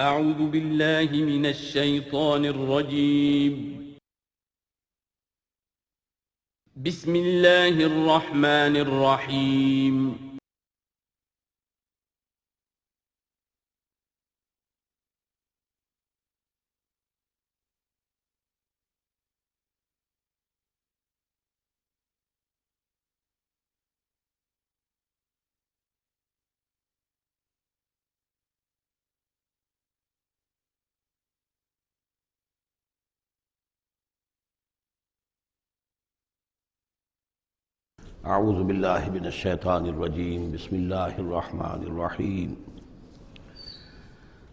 أعوذ بالله من الشيطان الرجيم. بسم الله الرحمن الرحيم. اعوذ باللہ من الشیطان الرجیم بسم اللہ الرحمن الرحیم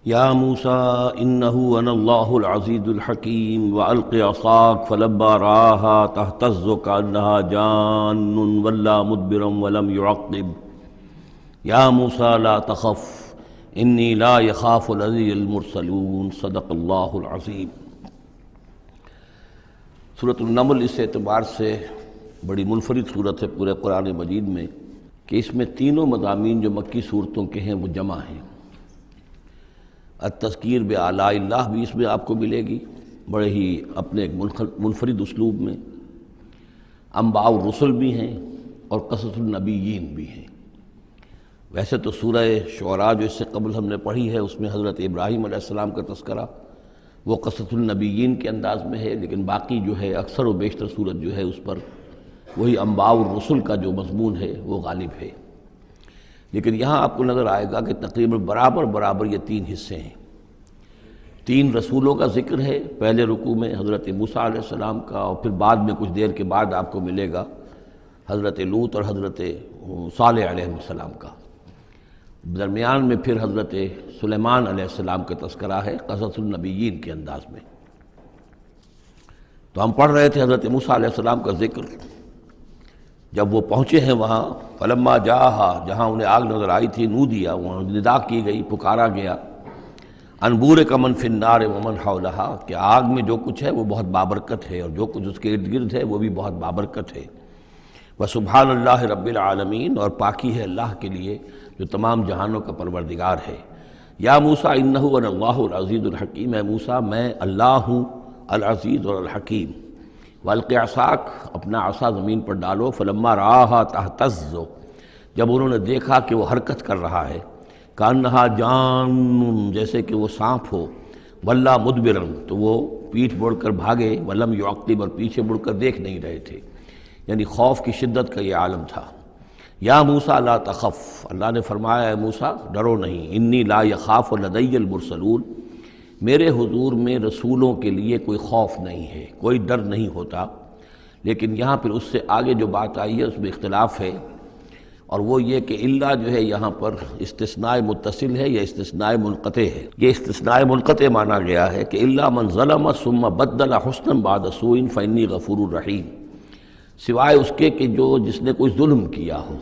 یا موسیٰ انہ انا اللہ العزیز الحکیم والق عصاک فلما رآها تہتز کأنها جان ولا مدبرا ولم يعقب یا موسیٰ لا تخف انی لا یخاف لدی المرسلون صدق اللہ العظیم۔ سورۃ النمل اس اعتبار سے بڑی منفرد صورت ہے پورے قرآن مجید میں کہ اس میں تینوں مضامین جو مکی صورتوں کے ہیں وہ جمع ہیں۔ التذکیر بآلاء اللہ بھی اس میں آپ کو ملے گی بڑے ہی اپنے ایک منفرد اسلوب میں، انباء الرسل بھی ہیں اور قصص النبیین بھی ہیں۔ ویسے تو سورہ شعراء جو اس سے قبل ہم نے پڑھی ہے اس میں حضرت ابراہیم علیہ السلام کا تذکرہ وہ قصص النبیین کے انداز میں ہے، لیکن باقی جو ہے اکثر و بیشتر صورت جو ہے اس پر وہی انباء الرسل کا جو مضمون ہے وہ غالب ہے۔ لیکن یہاں آپ کو نظر آئے گا کہ تقریباً برابر یہ تین حصے ہیں۔ تین رسولوں کا ذکر ہے، پہلے رکوع میں حضرت موسیٰ علیہ السلام کا، اور پھر بعد میں کچھ دیر کے بعد آپ کو ملے گا حضرت لوط اور حضرت صالح علیہ السلام کا۔ درمیان میں پھر حضرت سلیمان علیہ السلام کا تذکرہ ہے قصص النبیین کے انداز میں۔ تو ہم پڑھ رہے تھے حضرت موسیٰ علیہ السلام کا ذکر، جب وہ پہنچے ہیں وہاں فلما جاءہا، جہاں انہیں آگ نظر آئی تھی، نودیا، وہاں ندا کی گئی، پکارا گیا، ان بورک من فی النار ومن حولہا، کہ آگ میں جو کچھ ہے وہ بہت بابرکت ہے اور جو کچھ اس کے ارد گرد ہے وہ بھی بہت بابرکت ہے۔ وسبحان اللہ رب العالمین، اور پاکی ہے اللہ کے لیے جو تمام جہانوں کا پروردگار ہے۔ یا موسیٰ انہ انا اللہ العزیز الحکیم، اے موسیٰ میں اللہ ہوں العزیز اور الحکیم۔ والق عصاک، اپنا عصا زمین پر ڈالو، فلما رآہا تہتز، جب انہوں نے دیکھا کہ وہ حرکت کر رہا ہے، کأنہا جان، جیسے کہ وہ سانپ ہو، ولا مدبرا، تو وہ پیٹھ مڑ کر بھاگے، ولم یعقب، اور پیچھے مڑ کر دیکھ نہیں رہے تھے، یعنی خوف کی شدت کا یہ عالم تھا۔ یا موسیٰ لا تخف، اللہ نے فرمایا اے موسیٰ ڈرو نہیں، انی لا یخاف لدی المرسلون، میرے حضور میں رسولوں کے لیے کوئی خوف نہیں ہے، کوئی ڈر نہیں ہوتا۔ لیکن یہاں پھر اس سے آگے جو بات آئی ہے اس میں اختلاف ہے، اور وہ یہ کہ اللہ جو ہے یہاں پر استثناء متصل ہے یا استثناء منقطع ہے۔ یہ استثناء منقطع مانا گیا ہے کہ الا من ظلم ثم بدل حسنا بعد سوء فانی غفور رحیم، سوائے اس کے کہ جس نے کوئی ظلم کیا ہو،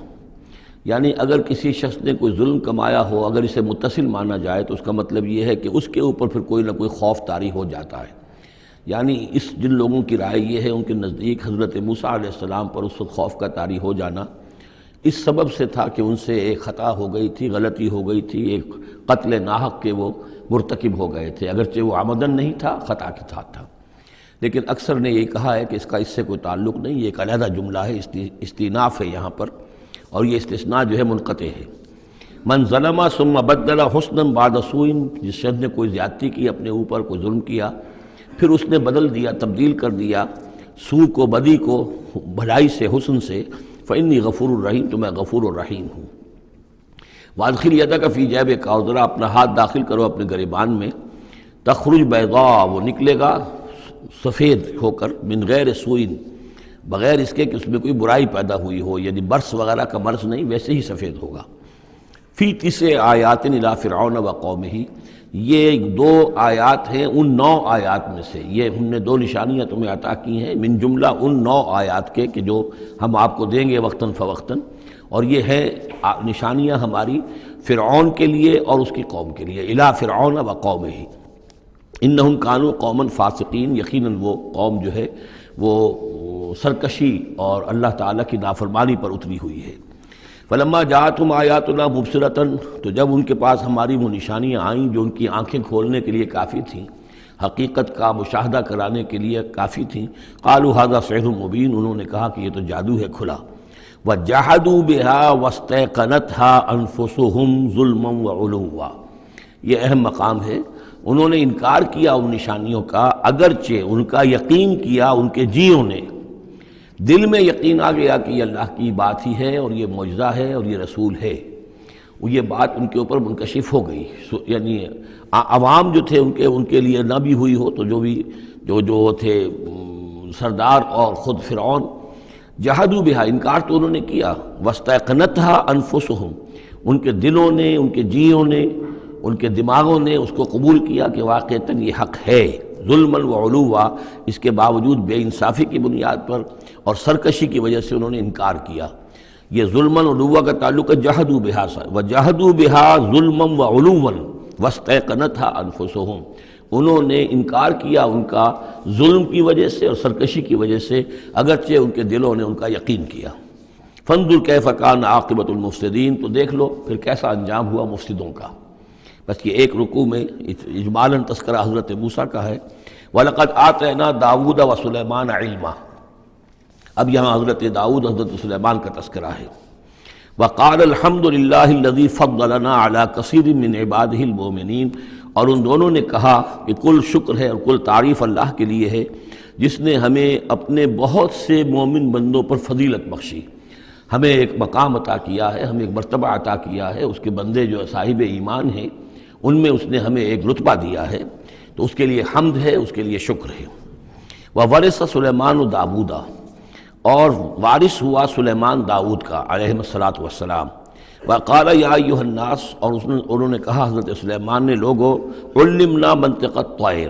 یعنی اگر کسی شخص نے کوئی ظلم کمایا ہو، اگر اسے متصل مانا جائے تو اس کا مطلب یہ ہے کہ اس کے اوپر پھر کوئی نہ کوئی خوف طاری ہو جاتا ہے۔ یعنی جن لوگوں کی رائے یہ ہے، ان کے نزدیک حضرت موسیٰ علیہ السلام پر اس وقت خوف کا طاری ہو جانا اس سبب سے تھا کہ ان سے ایک خطا ہو گئی تھی، غلطی ہو گئی تھی، ایک قتل ناحق کے وہ مرتکب ہو گئے تھے، اگرچہ وہ عمدن نہیں تھا، خطا کے ساتھ تھا۔ لیکن اکثر نے یہ کہا ہے کہ اس کا اس سے کوئی تعلق نہیں، یہ ایک علیحدہ جملہ ہے، استئناف ہے یہاں پر، اور یہ استثناء جو ہے منقطع ہے۔ من ظلم ثم بدل حسنا بعد سوء، جس شخص نے کوئی زیادتی کی، اپنے اوپر کوئی ظلم کیا، پھر اس نے بدل دیا، تبدیل کر دیا سوء کو، بدی کو، بھلائی سے، حسن سے، فإنی غفور الرحیم، تو میں غفور الرحیم ہوں۔ وادخل یدک فی جیبک، اور ذرا اپنا ہاتھ داخل کرو اپنے گریبان میں، تخرج بیضاء، وہ نکلے گا سفید ہو کر، من غیر سوء، بغیر اس کے کہ اس میں کوئی برائی پیدا ہوئی ہو، یعنی برس وغیرہ کا مرض نہیں، ویسے ہی سفید ہوگا۔ فی 9 آیات الی فرعون وقومہ، یہ 2 آیات ہیں ان 9 آیات میں سے، یہ ہم نے 2 نشانیاں تمہیں عطا کی ہیں من جملہ ان 9 آیات کے کہ جو ہم آپ کو دیں گے وقتاً فوقتاً، اور یہ ہے نشانیاں ہماری فرعون کے لیے اور اس کی قوم کے لیے، الی فرعون وقومہ انہم کانوا قوما فاسقین، یقیناً وہ قوم جو ہے وہ سرکشی اور اللہ تعالیٰ کی نافرمانی پر اتری ہوئی ہے۔ فلما جاءتهم آیاتنا مبصرۃ، تو جب ان کے پاس ہماری وہ نشانیاں آئیں جو ان کی آنکھیں کھولنے کے لیے کافی تھیں، حقیقت کا مشاہدہ کرانے کے لیے کافی تھیں، قالوا ھذا سحر مبین، انہوں نے کہا کہ یہ تو جادو ہے کھلا، وجحدوا بها واستيقنتها انفسهم ظلما وعلوا، یہ اہم مقام ہے، انہوں نے انکار کیا ان نشانیوں کا اگرچہ ان کا یقین کیا ان کے جیوں نے، دل میں یقین آ گیا کہ یہ اللہ کی بات ہی ہے اور یہ معجزہ ہے اور یہ رسول ہے، وہ یہ بات ان کے اوپر منکشف ہو گئی، یعنی عوام جو تھے ان کے لیے نہ بھی ہوئی ہو تو جو تھے سردار اور خود فرعون، جحدوا بہا، انکار تو انہوں نے کیا، واستيقنتها انفسهم، ان کے دلوں نے، ان کے جیوں نے، ان کے دماغوں نے اس کو قبول کیا کہ واقعتاً یہ حق ہے، ظلما وعلوا، اس کے باوجود بے انصافی کی بنیاد پر اور سرکشی کی وجہ سے انہوں نے انکار کیا۔ یہ ظلما وعلوا کا تعلق ہے جحدوا بہا سے، وجحدوا بہا ظلما وعلوا واستيقنتها انفسهم، انہوں نے انکار کیا ان کا ظلم کی وجہ سے اور سرکشی کی وجہ سے، اگرچہ ان کے دلوں نے ان کا یقین کیا۔ فانظر کیف کان عاقبۃ المفسدین، تو دیکھ لو پھر کیسا انجام ہوا مفسدوں کا۔ بس یہ ایک رکوع میں اجمالاً تذکرہ حضرت موسیٰ کا ہے، وَلَقَدْ آتَيْنَا دَاوُودَ وَسُلَيْمَانَ عِلْمًا، اب یہاں حضرت داؤد حضرت سلیمان کا تذکرہ ہے۔ وَقَالَ الْحَمْدُ لِلَّهِ الَّذِي فَضَّلَنَا عَلَى كَثِيرٍ مِّنْ عِبَادِهِ الْمُؤْمِنِينَ، اور ان دونوں نے کہا کہ کل شکر ہے اور کل تعریف اللہ کے لیے ہے جس نے ہمیں اپنے بہت سے مومن بندوں پر فضیلت بخشی، ہمیں ایک مقام عطا کیا ہے، ہمیں ایک مرتبہ عطا کیا ہے، اس کے بندے جو صاحب ایمان ہیں ان میں اس نے ہمیں ایک رتبہ دیا ہے، تو اس کے لیے حمد ہے، اس کے لیے شکر ہے۔ وَوَرِثَ سُلَيْمَانُ دَاوُودَ، اور وارث ہوا سلیمان داؤد کا علیہ الصلاۃ والسلام۔ وقال یا ایھا الناس، اور انہوں نے کہا حضرت سلیمان نے، لوگو علمنا منطق الطیر،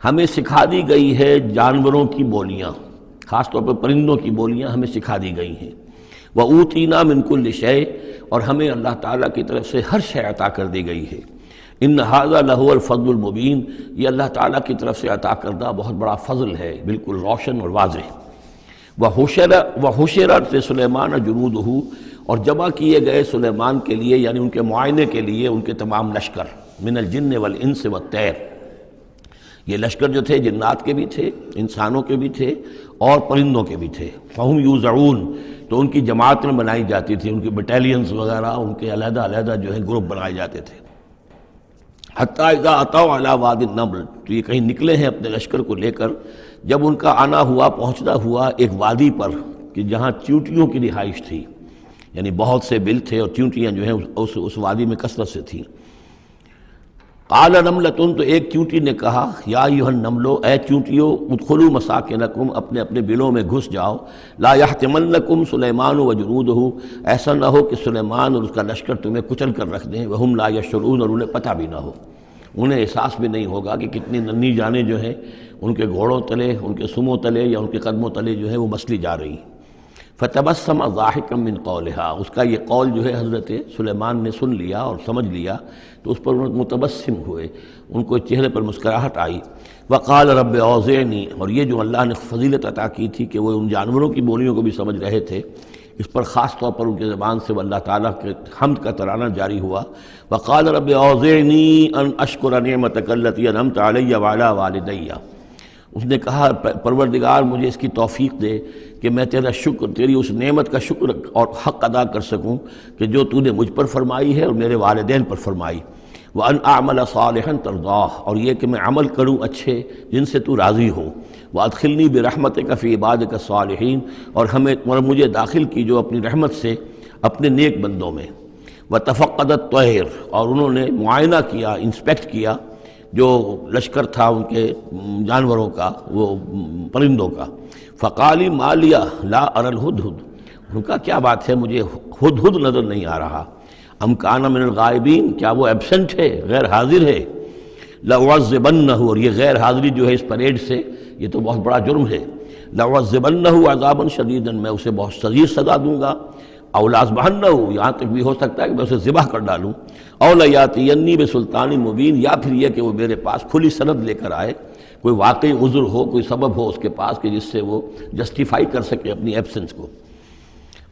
ہمیں سکھا دی گئی ہے جانوروں کی بولیاں، خاص طور پر پرندوں کی بولیاں ہمیں سکھا دی گئی ہیں، وَأُوتِینَا مِن كُلِّ شَیْءٍ، اور ہمیں اللہ تعالیٰ کی طرف سے ہر شے عطا کر دی گئی ہے، ان ھذا لہو الفضل المبین، یہ اللہ تعالیٰ کی طرف سے عطا کردہ بہت بڑا فضل ہے، بالکل روشن اور واضح۔ وَحُشِرَتْ لِسُلَیْمَانَ جُنُودُهُ، اور جمع کیے گئے سلیمان کے لیے، یعنی ان کے معائنے کے لیے، ان کے تمام لشکر، من الجن والانس والطیر، یہ لشکر جو تھے جنات کے بھی تھے، انسانوں کے بھی تھے اور پرندوں کے بھی تھے، فہم یوزعون، تو ان کی جماعتیں بنائی جاتی تھی، ان کی بٹیلینز وغیرہ، ان کے علیحدہ علیحدہ جو ہے گروپ بنائے جاتے تھے۔ حتیٰ اذا اتوا علی وادی النمل، تو یہ کہیں نکلے ہیں اپنے لشکر کو لے کر، جب ان کا آنا ہوا، پہنچنا ہوا ایک وادی پر کہ جہاں چیونٹیوں کی رہائش تھی، یعنی بہت سے بل تھے اور چیونٹیاں جو ہیں اس وادی میں کثرت سے تھیں۔ قال نملۃ، تو ایک چیونٹی نے کہا، یا ایھا النمل، اے چیونٹیوں، ادخلوا مساکنکم، اپنے اپنے بلوں میں گھس جاؤ، لا یحطمنکم سلیمان وجنودہ، ایسا نہ ہو کہ سلیمان اور اس کا لشکر تمہیں کچل کر رکھ دیں، وہم لا یشعرون، اور انہیں پتہ بھی نہ ہو، انہیں احساس بھی نہیں ہوگا کہ کتنی ننھی جانیں جو ہیں ان کے گھوڑوں تلے، ان کے سموں تلے یا ان کے قدموں تلے جو ہے وہ مسلی جا رہی۔ فتبسم ضاحکا من قولہا، اس کا یہ قول جو ہے حضرت سلیمان نے سن لیا اور سمجھ لیا تو اس پر متبسم ہوئے، ان کو چہرے پر مسکراہٹ آئی۔ وقال رب اوزعنی، اور یہ جو اللہ نے فضیلت عطا کی تھی کہ وہ ان جانوروں کی بولیوں کو بھی سمجھ رہے تھے، اس پر خاص طور پر ان کی زبان سے وہ اللہ تعالیٰ کے حمد کا ترانہ جاری ہوا۔ وقال رب اوزعنی ان اشکر نعمتک التی انعمت علی وعلی والدی، اس نے کہا پروردگار مجھے اس کی توفیق دے کہ میں تیرا شکر، تیری اس نعمت کا شکر اور حق ادا کر سکوں کہ جو تو نے مجھ پر فرمائی ہے اور میرے والدین پر فرمائی۔ وَأَنْ أَعْمَلَ صَالِحًا تَرْضَاهُ، اور یہ کہ میں عمل کروں اچھے جن سے تو راضی ہو۔ وَأَدْخِلْنِي بِرَحْمَتِكَ فِي عِبَادِكَ الصَّالِحِينَ، اور مجھے داخل کی جو اپنی رحمت سے اپنے نیک بندوں میں۔ وَتَفَقَّدَ الطَّيْرَ، اور انہوں نے معائنہ کیا، انسپیکٹ کیا جو لشکر تھا ان کے جانوروں کا، وہ پرندوں کا۔ فقال ما لی لا اری الہدہد، ان کا کیا بات ہے مجھے ہدہد نظر نہیں آ رہا۔ ام کان من الغائبین، کیا وہ ایبسنٹ ہے، غیر حاضر ہے۔ لأعذبنہ، اور یہ غیر حاضری جو ہے اس پریڈ سے، یہ تو بہت بڑا جرم ہے۔ لأعذبنہ عذابا شدیدا، میں اسے بہت شدید سزا دوں گا۔ او لأذبحنہ، یہاں تک بھی ہو سکتا ہے کہ میں اسے ذبح کر ڈالوں۔ او لیاتینی بسلطان مبین، یا پھر یہ کہ وہ میرے پاس کھلی سند لے کر آئے، کوئی واقعی عذر ہو، کوئی سبب ہو اس کے پاس کہ جس سے وہ جسٹیفائی کر سکے اپنی ایبسنس کو۔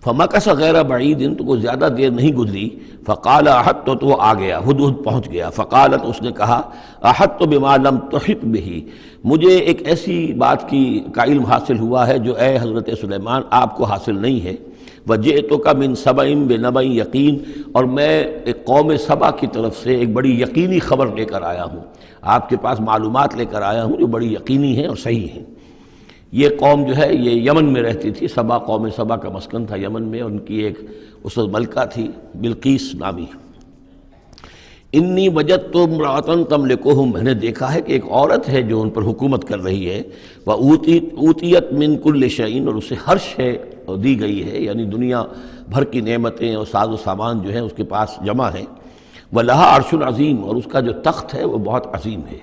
فمکث غیر بعید، تو کوئی زیادہ دیر نہیں گزری، فقال احط، تو وہ آ گیا، ہدہد پہنچ گیا، فقالت، اس نے کہا احط بما لم تحط به، مجھے ایک ایسی بات کا علم حاصل ہوا ہے جو اے حضرت سلیمان آپ کو حاصل نہیں ہے، وجئتک من سبأ بنبأ یقین، اور میں ایک قوم سبا کی طرف سے ایک بڑی یقینی خبر لے کر آیا ہوں، آپ کے پاس معلومات لے کر آیا ہوں جو بڑی یقینی ہیں اور صحیح ہیں۔ یہ قوم جو ہے یہ یمن میں رہتی تھی، سبا، قوم سبا کا مسکن تھا یمن میں، ان کی ایک اس وقت ملکہ تھی بلقیس نامی۔ انی وجدت امرأۃ تملکہم، میں نے دیکھا ہے کہ ایک عورت ہے جو ان پر حکومت کر رہی ہے، وَأُوتِیَتْ مِن كُلِّ شَيْءٍ، اور اسے ہر شے دی گئی ہے، یعنی دنیا بھر کی نعمتیں اور ساز و سامان جو ہیں اس کے پاس جمع ہیں، وَلَهَا عَرْشٌ عَظِيمٌ، اور اس کا جو تخت ہے وہ بہت عظیم ہے،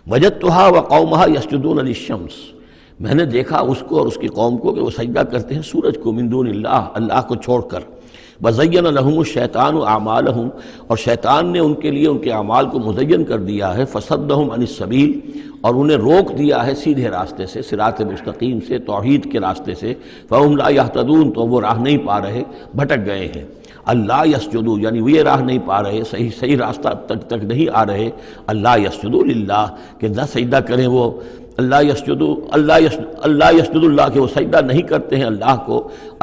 وَجَدتُّهَا وَقَوْمَهَا يَسْجُدُونَ لِلشَّمْسِ، میں نے دیکھا اس کو اور اس کی قوم کو کہ وہ سجدہ کرتے ہیں سورج کو، من دون اللہ، اللہ کو چھوڑ کر، وَزَيَّنَ لَهُمُ الشَّيْطَانُ أَعْمَالَهُمْ، اور شیطان نے ان کے لیے ان کے اعمال کو مزین کر دیا ہے، فَصَدَّهُمْ عَنِ السَّبِيلِ، اور انہیں روک دیا ہے سیدھے راستے سے، صراط مستقیم سے، توحید کے راستے سے، فَهُمْ لَا يَهْتَدُونَ، تو وہ راہ نہیں پا رہے، بھٹک گئے ہیں۔ اللہ یسجدو، یعنی وہ یہ راہ نہیں پا رہے، صحیح راستہ تک نہیں آ رہے، اللہ یسجدو للہ، کہ نہ سجدہ کریں وہ، اللہ یسجدو اللہ کہ وہ سجدہ نہیں کرتے ہیں اللہ کو،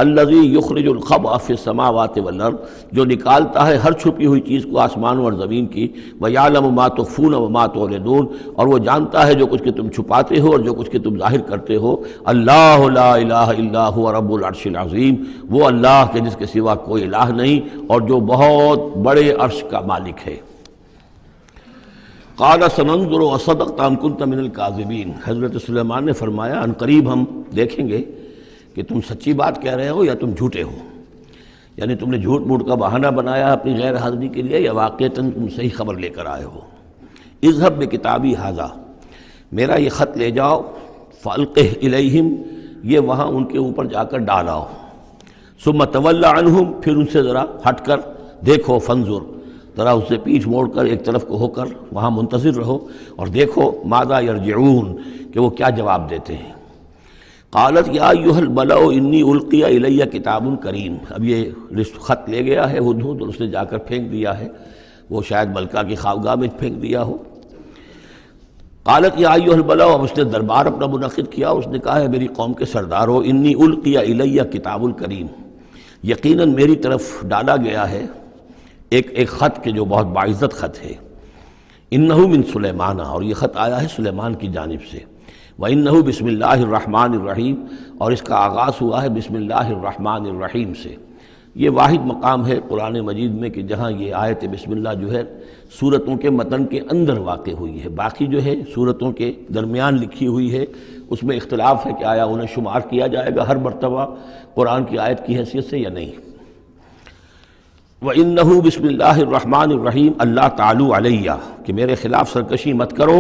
الذی یخرج الخبء فی السماوات والارض، جو نکالتا ہے ہر چھپی ہوئی چیز کو آسمانوں اور زمین کی، ویعلم ما تخفون وما تعلنون، اور وہ جانتا ہے جو کچھ کہ تم چھپاتے ہو اور جو کچھ کہ تم ظاہر کرتے ہو، اللہ لا الہ الا هو رب العرش العظیم، وہ اللہ کے جس کے سوا کوئی الہ نہیں اور جو بہت بڑے عرش کا مالک ہے۔ قال سننظر اصدقت ام كنت من الكاذبین، حضرت سلیمان نے فرمایا ان قریب ہم دیکھیں گے کہ تم سچی بات کہہ رہے ہو یا تم جھوٹے ہو، یعنی تم نے جھوٹ موٹ کا بہانہ بنایا اپنی غیر حاضری کے لیے یا واقعتاً تم صحیح خبر لے کر آئے ہو۔ اذهب بکتابی ھذا، میرا یہ خط لے جاؤ، فالقہ الیہم، یہ وہاں ان کے اوپر جا کر ڈالاؤ، ثم تول عنہم، پھر ان سے ذرا ہٹ کر دیکھو، فانظر، ذرا اس سے پیٹھ موڑ کر ایک طرف کو ہو کر وہاں منتظر رہو اور دیکھو، ماذا یرجعون، کہ وہ کیا جواب دیتے ہیں۔ قالت یا ایھا الملأ انی القی الی کتاب کریم، اب یہ خط لے گیا ہے ہدہد اور اس نے جا کر پھینک دیا ہے، وہ شاید ملکہ کی خوابگاہ میں پھینک دیا ہو۔ قالت یا ایھا الملأ، اب اس نے دربار اپنا منعقد کیا، اس نے کہا ہے میری قوم کے سردارو، انی القی الی کتاب کریم، یقیناً میری طرف ڈالا گیا ہے ایک خط کے جو بہت باعزت خط ہے، انہ من سلیمان، اور یہ خط آیا ہے سلیمان کی جانب سے، وانہ بسم اللہ الرحمن الرحیم، اور اس کا آغاز ہوا ہے بسم اللہ الرحمن الرحیم سے۔ یہ واحد مقام ہے قرآن مجید میں کہ جہاں یہ آیت بسم اللہ جو ہے سورتوں کے متن کے اندر واقع ہوئی ہے، باقی جو ہے سورتوں کے درمیان لکھی ہوئی ہے، اس میں اختلاف ہے کہ آیا انہیں شمار کیا جائے گا ہر مرتبہ قرآن کی آیت کی حیثیت سے یا نہیں۔ وَإِنَّهُ بسم اللہ الرحمن الرحیم، اللہ تعالیٰ علیہ، کہ میرے خلاف سرکشی مت کرو،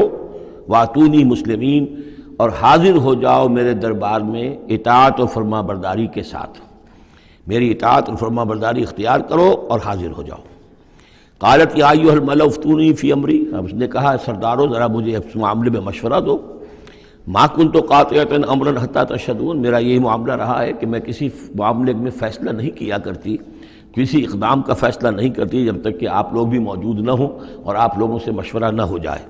وَأْتُونِي مسلمین، اور حاضر ہو جاؤ میرے دربار میں اطاعت و فرما برداری کے ساتھ، میری اطاعت اور فرما برداری اختیار کرو اور حاضر ہو جاؤ۔ قالت یا ایھا الملأ افتونی فی امری، اب اس نے کہا سردارو ذرا مجھے اس معاملے میں مشورہ دو، ما کنت قاطعۃ امرا حتی تشہدون، میرا یہی معاملہ رہا ہے کہ میں کسی معاملے میں فیصلہ نہیں کیا کرتی، کسی اقدام کا فیصلہ نہیں کرتی جب تک کہ آپ لوگ بھی موجود نہ ہوں اور آپ لوگوں سے مشورہ نہ ہو جائے۔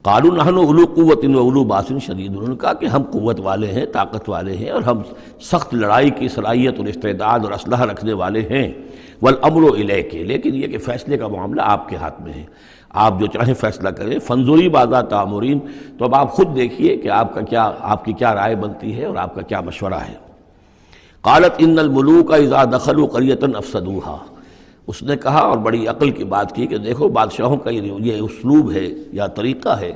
قالوا نحن اولو قوت و اولو باس شدید، انہوں نے کہا کہ ہم قوت والے ہیں، طاقت والے ہیں، اور ہم سخت لڑائی کی صلاحیت اور استعداد اور اسلحہ رکھنے والے ہیں، والامر الیک، لیکن یہ کہ فیصلے کا معاملہ آپ کے ہاتھ میں ہے، آپ جو چاہیں فیصلہ کریں، فانظری ماذا تأمرین، تو اب آپ خود دیکھیے کہ آپ کی کیا رائے بنتی ہے اور آپ کا کیا مشورہ ہے۔ قالت ان الملوک اذا دخلوا قریۃ افسدوها، اس نے کہا اور بڑی عقل کی بات کی کہ دیکھو بادشاہوں کا یہ اسلوب ہے یا طریقہ ہے،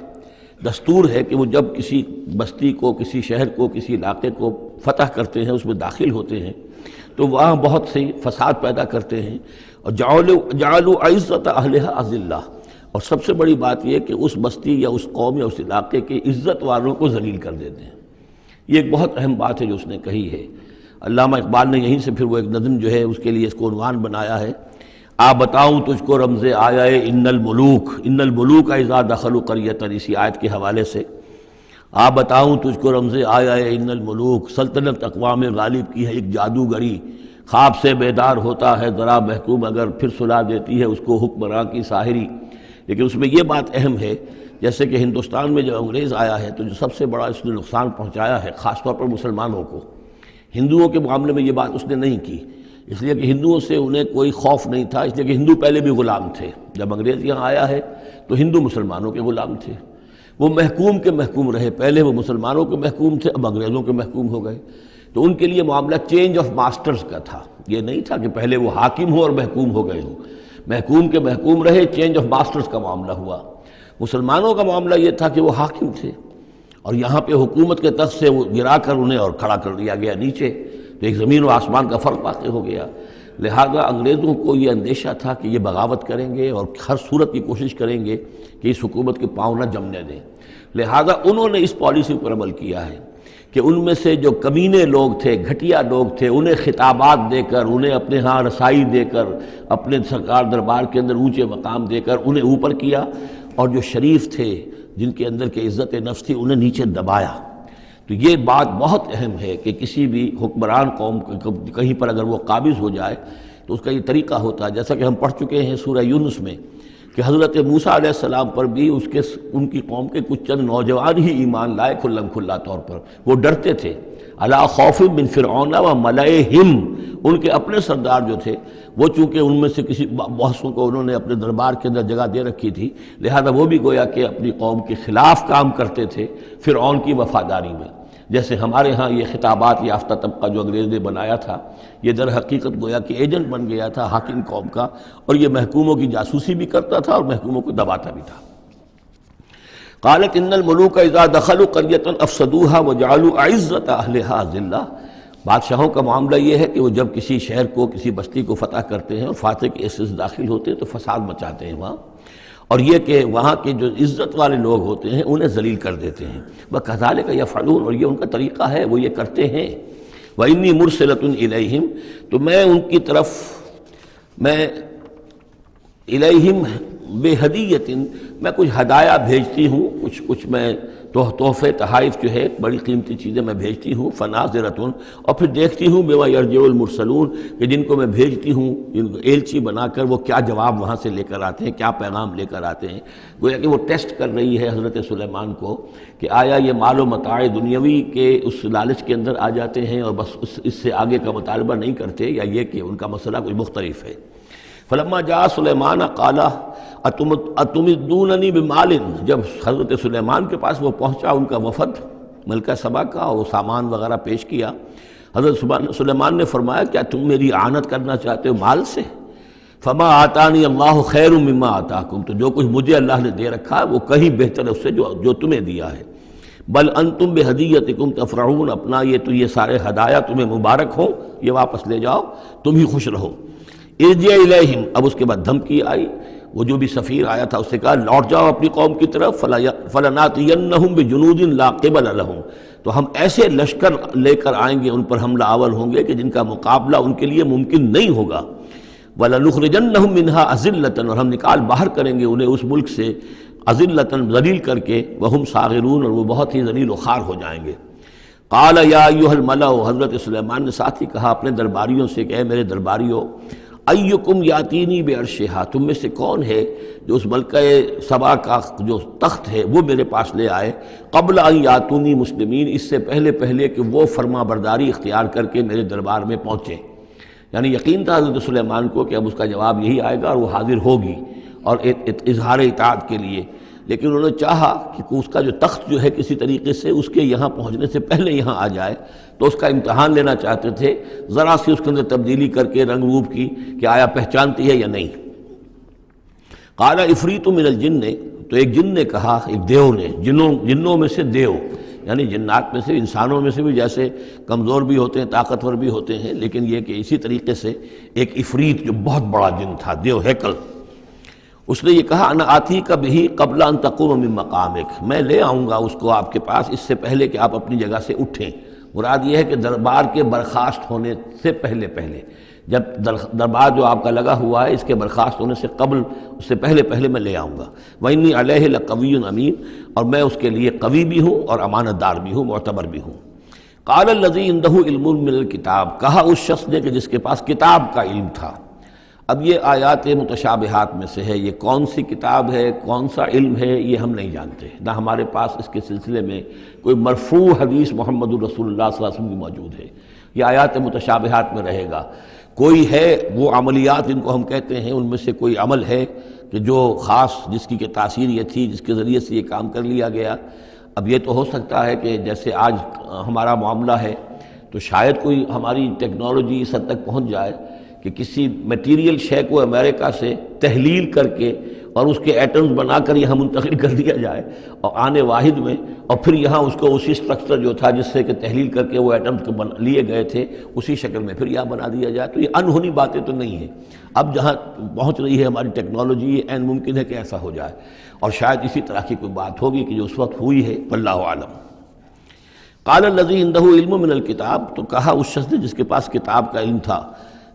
دستور ہے کہ وہ جب کسی بستی کو، کسی شہر کو، کسی علاقے کو فتح کرتے ہیں، اس میں داخل ہوتے ہیں تو وہاں بہت سے فساد پیدا کرتے ہیں، اور جعلوا عزت اہلها اذلہ، اور سب سے بڑی بات یہ کہ اس بستی یا اس قوم یا اس علاقے کے عزت والوں کو ذلیل کر دیتے ہیں۔ یہ ایک بہت اہم بات ہے جو اس نے کہی ہے۔ علامہ اقبال نے یہیں سے پھر وہ ایک نظم جو ہے اس کے لیے اس کو عنوان بنایا ہے، آ بتاؤں تجھ کو رمز آیا ان الملوک اذا دخلوا قریۃ، اسی آیت کے حوالے سے آ بتاؤں تجھ کو رمز آیا ان الملوک، سلطنت اقوام غالب کی ہے ایک جادوگری، خواب سے بیدار ہوتا ہے ذرا محکوم اگر، پھر سلا دیتی ہے اس کو حکمراں کی ساحری۔ لیکن اس میں یہ بات اہم ہے، جیسے کہ ہندوستان میں جب انگریز آیا ہے تو جو سب سے بڑا اس نے نقصان پہنچایا ہے خاص طور پر مسلمانوں کو، ہندوؤں کے معاملے میں یہ بات اس نے نہیں کی، اس لیے کہ ہندوؤں سے انہیں کوئی خوف نہیں تھا، اس لیے کہ ہندو پہلے بھی غلام تھے۔ جب انگریز یہاں آیا ہے تو ہندو مسلمانوں کے غلام تھے، وہ محکوم کے محکوم رہے، پہلے وہ مسلمانوں کے محکوم تھے، اب انگریزوں کے محکوم ہو گئے۔ تو ان کے لیے معاملہ چینج آف ماسٹرز کا تھا، یہ نہیں تھا کہ پہلے وہ حاکم ہو اور محکوم ہو گئے ہوں، محکوم کے محکوم رہے، چینج آف ماسٹرز کا معاملہ ہوا۔ مسلمانوں کا معاملہ یہ تھا کہ وہ حاکم تھے اور یہاں پہ حکومت کے تخت سے وہ گرا کر انہیں اور کھڑا کر دیا گیا نیچے، تو ایک زمین و آسمان کا فرق واقع ہو گیا۔ لہذا انگریزوں کو یہ اندیشہ تھا کہ یہ بغاوت کریں گے اور ہر صورت کی کوشش کریں گے کہ اس حکومت کے پاؤں نہ جمنے دیں، لہذا انہوں نے اس پالیسی پر عمل کیا ہے کہ ان میں سے جو کمینے لوگ تھے، گھٹیا لوگ تھے، انہیں خطابات دے کر، انہیں اپنے ہاں رسائی دے کر، اپنے سرکار دربار کے اندر اونچے مقام دے کر انہیں اوپر کیا، اور جو شریف تھے جن کے اندر کے عزت نفس تھی انہیں نیچے دبایا۔ تو یہ بات بہت اہم ہے کہ کسی بھی حکمران قوم کہیں پر اگر وہ قابض ہو جائے تو اس کا یہ طریقہ ہوتا ہے، جیسا کہ ہم پڑھ چکے ہیں سورہ یونس میں کہ حضرت موسیٰ علیہ السلام پر بھی ان کی قوم کے کچھ چند نوجوان ہی ایمان لائے کھلم کھلا طور پر، وہ ڈرتے تھے۔ الا خوف من فرعون و ملئہم، ان کے اپنے سردار جو تھے وہ چونکہ ان میں سے کسی بہتوں کو انہوں نے اپنے دربار کے اندر جگہ دے رکھی تھی، لہذا وہ بھی گویا کہ اپنی قوم کے خلاف کام کرتے تھے فرعون کی وفاداری میں۔ جیسے ہمارے ہاں یہ خطابات یافتہ طبقہ جو انگریز نے بنایا تھا، یہ در حقیقت گویا کہ ایجنٹ بن گیا تھا حاکم قوم کا، اور یہ محکوموں کی جاسوسی بھی کرتا تھا اور محکوموں کو دباتا بھی تھا۔ قالت ان الملوک اذا دخلوا قرية افسدوها وجعلوا اعزة اهلها ذلہ، بادشاہوں کا معاملہ یہ ہے کہ وہ جب کسی شہر کو، کسی بستی کو فتح کرتے ہیں اور فاتح کے حصے سے داخل ہوتے ہیں تو فساد مچاتے ہیں وہاں، اور یہ کہ وہاں کے جو عزت والے لوگ ہوتے ہیں انہیں ذلیل کر دیتے ہیں۔ وَكَذَلِكَ يَفْعَلُونَ، اور یہ ان کا طریقہ ہے، وہ یہ کرتے ہیں۔ وَإِنِّي مُرْسِلَةٌ إِلَيْهِمْ، تو میں ان کی طرف، میں الیہم بِہَدِيَّةٍ، میں کچھ ہدایہ بھیجتی ہوں، کچھ میں تحفے تحائف جو ہے بڑی قیمتی چیزیں میں بھیجتی ہوں، فَنَاظِرَةٌ، اور پھر دیکھتی ہوں بِمَا يَرْجِعُ الْمُرْسَلُونَ، کہ جن کو میں بھیجتی ہوں ایلچی بنا کر وہ کیا جواب وہاں سے لے کر آتے ہیں، کیا پیغام لے کر آتے ہیں۔ گویا کہ وہ ٹیسٹ کر رہی ہے حضرت سلیمان کو کہ آیا یہ مال و متاع دنیاوی کے اس لالچ کے اندر آ جاتے ہیں اور بس اس سے آگے کا مطالبہ نہیں کرتے، یا یہ کہ ان کا مسئلہ کوئی مختلف ہے۔ فلما جاء سلیمان قال اتمدوننی بمال، جب حضرت سلیمان کے پاس وہ پہنچا ان کا وفد ملکہ سبا کا، اور وہ سامان وغیرہ پیش کیا، حضرت سلیمان نے فرمایا کیا تم میری اعانت کرنا چاہتے ہو مال سے؟ فما آتانی اللہ خیر مما آتاکم، تو جو کچھ مجھے اللہ نے دے رکھا ہے وہ کہیں بہتر ہے اس سے جو تمہیں دیا ہے۔ بل انتم بہدیتکم تفرحون، اپنا یہ سارے ہدایہ تمہیں مبارک ہو، یہ واپس لے جاؤ، تم ہی خوش رہو۔ ارجع الیہم، اب اس کے بعد دھمکی آئی، وہ جو بھی سفیر آیا تھا اس سے کہا لوٹ جاؤ اپنی قوم کی طرف، فلناتینہم بجنود لا قبل لہم، تو ہم ایسے لشکر لے کر آئیں گے، ان پر حملہ آور ہوں گے کہ جن کا مقابلہ ان کے لیے ممکن نہیں ہوگا۔ وَلَنُخْرِجَنَّهُم مِّنْهَا أَذِلَّةً، اور ہم نکال باہر کریں گے انہیں اس ملک سے أَذِلَّةً، ذلیل کر کے، وَهُمْ صَاغِرُونَ، اور وہ بہت ہی ذلیل و خوار ہو جائیں گے۔ قال یا ایھا الملأ، حضرت سلیمان نے ساتھ ہی کہا اپنے درباریوں سے کہ اے میرے درباریوں، ایکم یاتینی بعرشھا، تم میں سے کون ہے جو اس ملکہ سبا کا جو تخت ہے وہ میرے پاس لے آئے، قبل ان یاتونی مسلمین، اس سے پہلے کہ وہ فرما برداری اختیار کر کے میرے دربار میں پہنچے۔ یعنی یقین تھا حضرت سلیمان کو کہ اب اس کا جواب یہی آئے گا اور وہ حاضر ہوگی اور اظہار اطاعت کے لیے، لیکن انہوں نے چاہا کہ اس کا جو تخت جو ہے کسی طریقے سے اس کے یہاں پہنچنے سے پہلے یہاں آ جائے، تو اس کا امتحان لینا چاہتے تھے، ذرا سی اس کے اندر تبدیلی کر کے رنگ روپ کی کہ آیا پہچانتی ہے یا نہیں۔ قال عفریت من الجن، تو ایک جن نے کہا، ایک دیو نے، جنوں میں سے دیو، یعنی جنات میں سے، انسانوں میں سے بھی جیسے کمزور بھی ہوتے ہیں طاقتور بھی ہوتے ہیں، لیکن یہ کہ اسی طریقے سے ایک عفریت جو بہت بڑا جن تھا، دیو ہیکل، اس نے یہ کہا انا آتی کا بھی قبل ان تقوم من مقامک، میں لے آؤں گا اس کو آپ کے پاس اس سے پہلے کہ آپ اپنی جگہ سے اٹھیں۔ مراد یہ ہے کہ دربار کے برخاست ہونے سے پہلے جب دربار جو آپ کا لگا ہوا ہے اس کے برخاست ہونے سے قبل، اس سے پہلے میں لے آؤں گا۔ وَإِنِّي عَلَيْهِ لَقَوِيٌّ أَمِينٌ، اور میں اس کے لیے قوی بھی ہوں اور امانت دار بھی ہوں، معتبر بھی ہوں۔ قال الذی عندہ علم من الکتاب، کہا اس شخص نے کہ جس کے پاس کتاب کا علم تھا۔ اب یہ آیات متشابہات میں سے ہے، یہ کون سی کتاب ہے، کون سا علم ہے، یہ ہم نہیں جانتے، نہ ہمارے پاس اس کے سلسلے میں کوئی مرفوع حدیث محمد الرسول اللہ صلی اللہ علیہ وسلم کی موجود ہے۔ یہ آیات متشابہات میں رہے گا۔ کوئی ہے وہ عملیات جن کو ہم کہتے ہیں، ان میں سے کوئی عمل ہے کہ جو خاص جس کی کہ تاثیر یہ تھی، جس کے ذریعے سے یہ کام کر لیا گیا۔ اب یہ تو ہو سکتا ہے کہ جیسے آج ہمارا معاملہ ہے تو شاید کوئی ہماری ٹیکنالوجی اس حد تک پہنچ جائے کہ کسی میٹیریل شے کو امریکہ سے تحلیل کر کے اور اس کے ایٹمز بنا کر یہاں منتقل کر دیا جائے اور آنے واحد میں، اور پھر یہاں اس کو اسی سٹرکچر جو تھا جس سے کہ تحلیل کر کے وہ ایٹمز لیے گئے تھے اسی شکل میں پھر یہاں بنا دیا جائے۔ تو یہ انہونی باتیں تو نہیں ہیں۔ اب جہاں پہنچ رہی ہے ہماری ٹیکنالوجی، یہ عین ممکن ہے کہ ایسا ہو جائے، اور شاید اسی طرح کی کوئی بات ہوگی کہ جو اس وقت ہوئی ہے، واللہ اعلم۔ قال الذی عندہ علم من الکتاب، تو کہا اس شخص نے جس کے پاس کتاب کا علم تھا،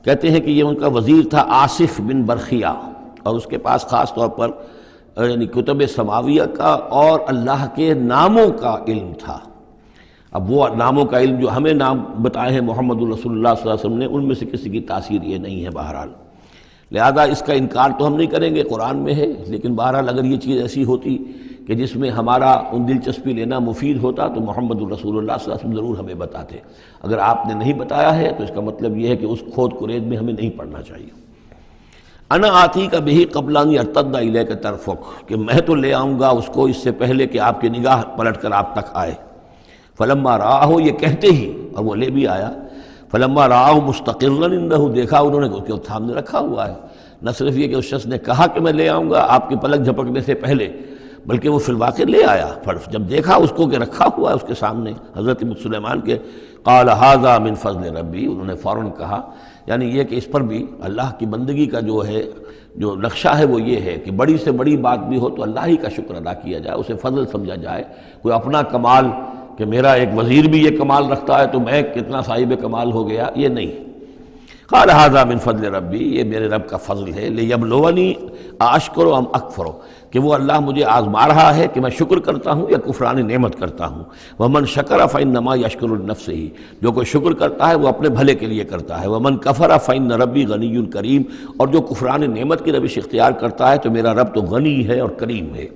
کہتے ہیں کہ یہ ان کا وزیر تھا آصف بن برخیہ، اور اس کے پاس خاص طور پر یعنی کتب سماویہ کا اور اللہ کے ناموں کا علم تھا۔ اب وہ ناموں کا علم جو ہمیں نام بتائے ہیں محمد الرسول اللہ صلی اللہ علیہ وسلم نے، ان میں سے کسی کی تاثیر یہ نہیں ہے بہرحال، لہذا اس کا انکار تو ہم نہیں کریں گے، قرآن میں ہے، لیکن بہرحال اگر یہ چیز ایسی ہوتی کہ جس میں ہمارا ان دلچسپی لینا مفید ہوتا تو محمد الرسول اللہ صلی اللہ علیہ وسلم ضرور ہمیں بتاتے۔ اگر آپ نے نہیں بتایا ہے تو اس کا مطلب یہ ہے کہ اس کھود کریز میں ہمیں نہیں پڑھنا چاہیے۔ انا آتی کا بہی قبل ان یرتد الیک طرفک، کہ میں تو لے آؤں گا اس کو اس سے پہلے کہ آپ کی نگاہ پلٹ کر آپ تک آئے۔ فلما رآہ، یہ کہتے ہی اور وہ لے بھی آیا، فلما رآہ مستقرا عندہ، دیکھا انہوں نے اس کے سامنے رکھا ہوا ہے۔ نہ صرف یہ کہ اس شخص نے کہا کہ میں لے آؤں گا آپ کی پلک جھپکنے سے پہلے، بلکہ وہ فی الواقع لے آیا۔ جب دیکھا اس کو کہ رکھا ہوا ہے اس کے سامنے حضرت سلیمان کے، قال ھذا من فضل ربی، انہوں نے فوراً کہا، یعنی یہ کہ اس پر بھی اللہ کی بندگی کا جو ہے جو نقشہ ہے وہ یہ ہے کہ بڑی سے بڑی بات بھی ہو تو اللہ ہی کا شکر ادا کیا جائے، اسے فضل سمجھا جائے۔ کوئی اپنا کمال کہ میرا ایک وزیر بھی یہ کمال رکھتا ہے تو میں کتنا صاحب کمال ہو گیا، یہ نہیں۔ قال ھذا من فضل ربی، یہ میرے رب کا فضل ہے، لیبلونی اشکر ام اکفر، کہ وہ اللہ مجھے آزما رہا ہے کہ میں شکر کرتا ہوں یا کفران نعمت کرتا ہوں۔ ومن شکر فانما یشکر لنفسہ، جو کوئی شکر کرتا ہے وہ اپنے بھلے کے لیے کرتا ہے۔ ومن کفر فان ربی غنی کریم، اور جو کفران نعمت کی روش اختیار کرتا ہے تو میرا رب تو غنی ہے اور کریم ہے۔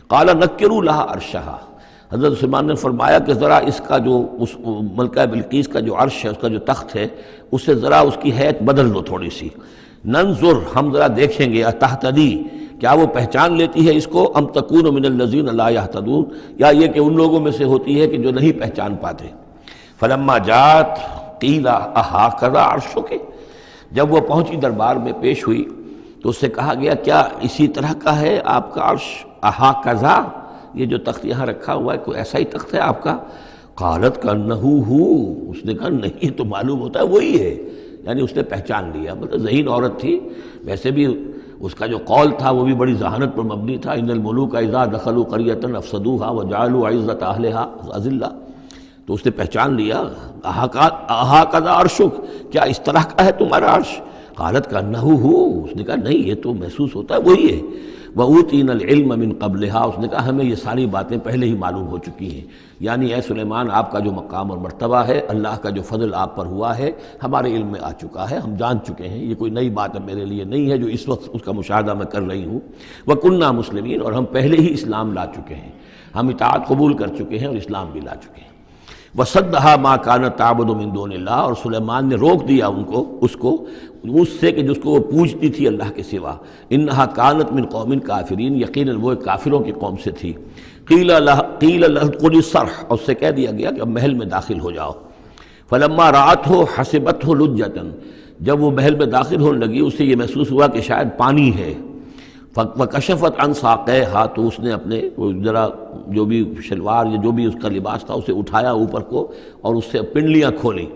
قال نکروا لها عرشھا، حضرت سلیمان نے فرمایا کہ ذرا اس کا جو اس ملکہ بلقیس کا جو عرش ہے، اس کا جو تخت ہے، اسے ذرا اس کی حیت بدل دو تھوڑی سی۔ ننظر، ہم ذرا دیکھیں گے، اتہتدی، کیا وہ پہچان لیتی ہے اس کو، ام تکون من الذین لا یہتدون، یا یہ کہ ان لوگوں میں سے ہوتی ہے کہ جو نہیں پہچان پاتے۔ فلما جات قیل اہٰکذا عرشک، جب وہ پہنچی دربار میں پیش ہوئی تو اس سے کہا گیا کیا اسی طرح کا ہے آپ کا عرش، اہٰکذا، یہ جو تخت یہاں رکھا ہوا ہے کوئی ایسا ہی تخت ہے آپ کا؟ قالت کانہ ہو، اس نے کہا نہیں، تو معلوم ہوتا ہے وہی ہے، یعنی اس نے پہچان لیا۔ مطلب ذہین عورت تھی، ویسے بھی اس کا جو قول تھا وہ بھی بڑی ذہانت پر مبنی تھا، ان الملوک اذا دخلوا قریۃ افسدوها وجعلوا عزت اہلها اذلہ، تو اس نے پہچان لیا۔ اہٰکذا عرشک، کیا اس طرح کا ہے تمہارا عرش؟ قالت کانہ ہو، اس نے کہا نہیں، یہ تو محسوس ہوتا ہے وہی ہے۔ وَأُوتِينَا الْعِلْمَ مِنْ قَبْلِهَا، اس نے کہا ہمیں یہ ساری باتیں پہلے ہی معلوم ہو چکی ہیں، یعنی اے سلیمان آپ کا جو مقام اور مرتبہ ہے، اللہ کا جو فضل آپ پر ہوا ہے ہمارے علم میں آ چکا ہے، ہم جان چکے ہیں، یہ کوئی نئی بات میرے لیے نہیں ہے جو اس وقت اس کا مشاہدہ میں کر رہی ہوں۔ وَكُنَّا مُسْلِمِينَ، اور ہم پہلے ہی اسلام لا چکے ہیں، ہم اطاعت قبول کر چکے ہیں اور اسلام بھی لا چکے ہیں۔ وَصَدَّهَا مَا كَانَتْ تَعْبُدُ مِن دُونِ اللَّهِ، اور سلیمان نے روک دیا اس کو اس سے کہ جس کو وہ پوجتی تھی اللہ کے سوا۔ انها كانت من قوم کافرین، یقیناً وہ کافروں کی قوم سے تھی۔ قیل لها ادخلی الصرح، اور اس سے کہہ دیا گیا کہ اب محل میں داخل ہو جاؤ۔ فلما رأته حسبته لجة، جب وہ محل میں داخل ہونے لگی اسے یہ محسوس ہوا کہ شاید پانی ہے۔ وکشفت عن ساقیہا، تو اس نے اپنے ذرا جو بھی شلوار یا جو بھی اس کا لباس تھا اسے اٹھایا اوپر کو اور اس سے پنڈلیاں کھولیں۔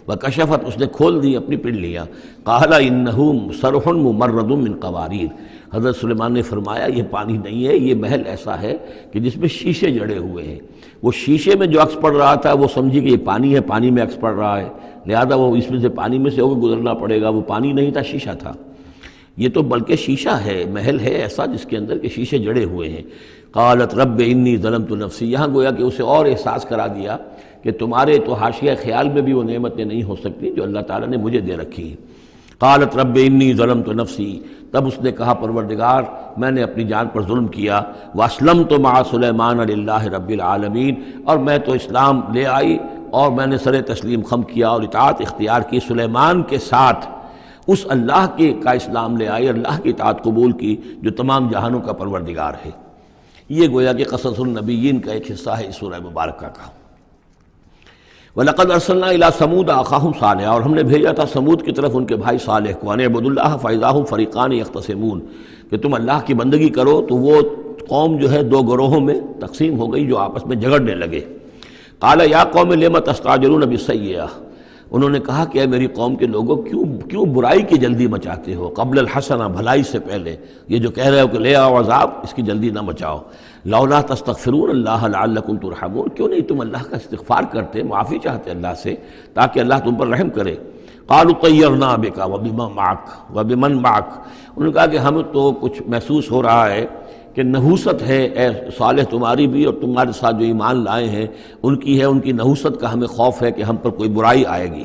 وکشفت، اس نے کھول دی اپنی پنڈلیاں۔ قال انہ صرح ممرد من قواریر، حضرت سلیمان نے فرمایا یہ پانی نہیں ہے، یہ محل ایسا ہے کہ جس میں شیشے جڑے ہوئے ہیں۔ وہ شیشے میں جو عکس پڑ رہا تھا وہ سمجھی کہ یہ پانی ہے، پانی میں عکس پڑ رہا ہے، لہذا وہ اس میں سے پانی میں سے ہو کے گزرنا پڑے گا، وہ پانی نہیں تھا، شیشہ تھا۔ یہ تو بلکہ شیشہ ہے، محل ہے ایسا جس کے اندر کہ شیشے جڑے ہوئے ہیں۔ قالت رب انی ظلمت نفسی، یہاں گویا کہ اسے اور احساس کرا دیا کہ تمہارے تو حاشیہ خیال میں بھی وہ نعمتیں نہیں ہو سکتی جو اللہ تعالیٰ نے مجھے دے رکھی ہیں۔ قالت رب انی ظلمت نفسی، تب اس نے کہا پروردگار میں نے اپنی جان پر ظلم کیا، واسلمت مع سلیمان للہ رب العالمین، اور میں تو اسلام لے آئی اور میں نے سر تسلیم خم کیا اور اطاعت اختیار کی سلیمان کے ساتھ، اس اللہ کا اسلام لے آئی، اللہ کی اطاعت قبول کی جو تمام جہانوں کا پروردگار ہے۔ یہ گویا کہ قصص النبیین کا ایک حصہ ہے اس سورہ مبارکہ کا۔ وَلَقَدْ أَرْسَلْنَا إِلَىٰ ثَمُودَ أَخَاهُمْ صَالِحًا، اور ہم نے بھیجا تھا سمود کی طرف ان کے بھائی صالح کو، أَنِ اعْبُدُوا اللَّهَ فَإِذَا هُمْ فَرِيقَانِ يَخْتَصِمُونَ، کہ تم اللہ کی بندگی کرو تو وہ قوم جو ہے دو گروہوں میں تقسیم ہو گئی جو آپس میں جھگڑنے لگے۔ قَالَ يَا قَوْمِ لِمَ تَسْتَعْجِلُونَ بِالسَّيِّئَةِ، انہوں نے کہا کہ اے میری قوم کے لوگوں کیوں برائی کی جلدی مچاتے ہو، قبل الحسنہ بھلائی سے پہلے، یہ جو کہہ رہے ہو کہ لے آؤ عذاب، اس کی جلدی نہ مچاؤ۔ لولا تستغفرون اللہ لعلکم ترحمون، کیوں نہیں تم اللہ کا استغفار کرتے، معافی چاہتے اللہ سے تاکہ اللہ تم پر رحم کرے۔ قالوا طیرنا بک وبمن معک، انہوں نے کہا کہ ہمیں تو کچھ محسوس ہو رہا ہے کہ نحوست ہے اے صالح تمہاری بھی، اور تمہارے ساتھ جو ایمان لائے ہیں ان کی ہے، ان کی نحوست کا ہمیں خوف ہے کہ ہم پر کوئی برائی آئے گی۔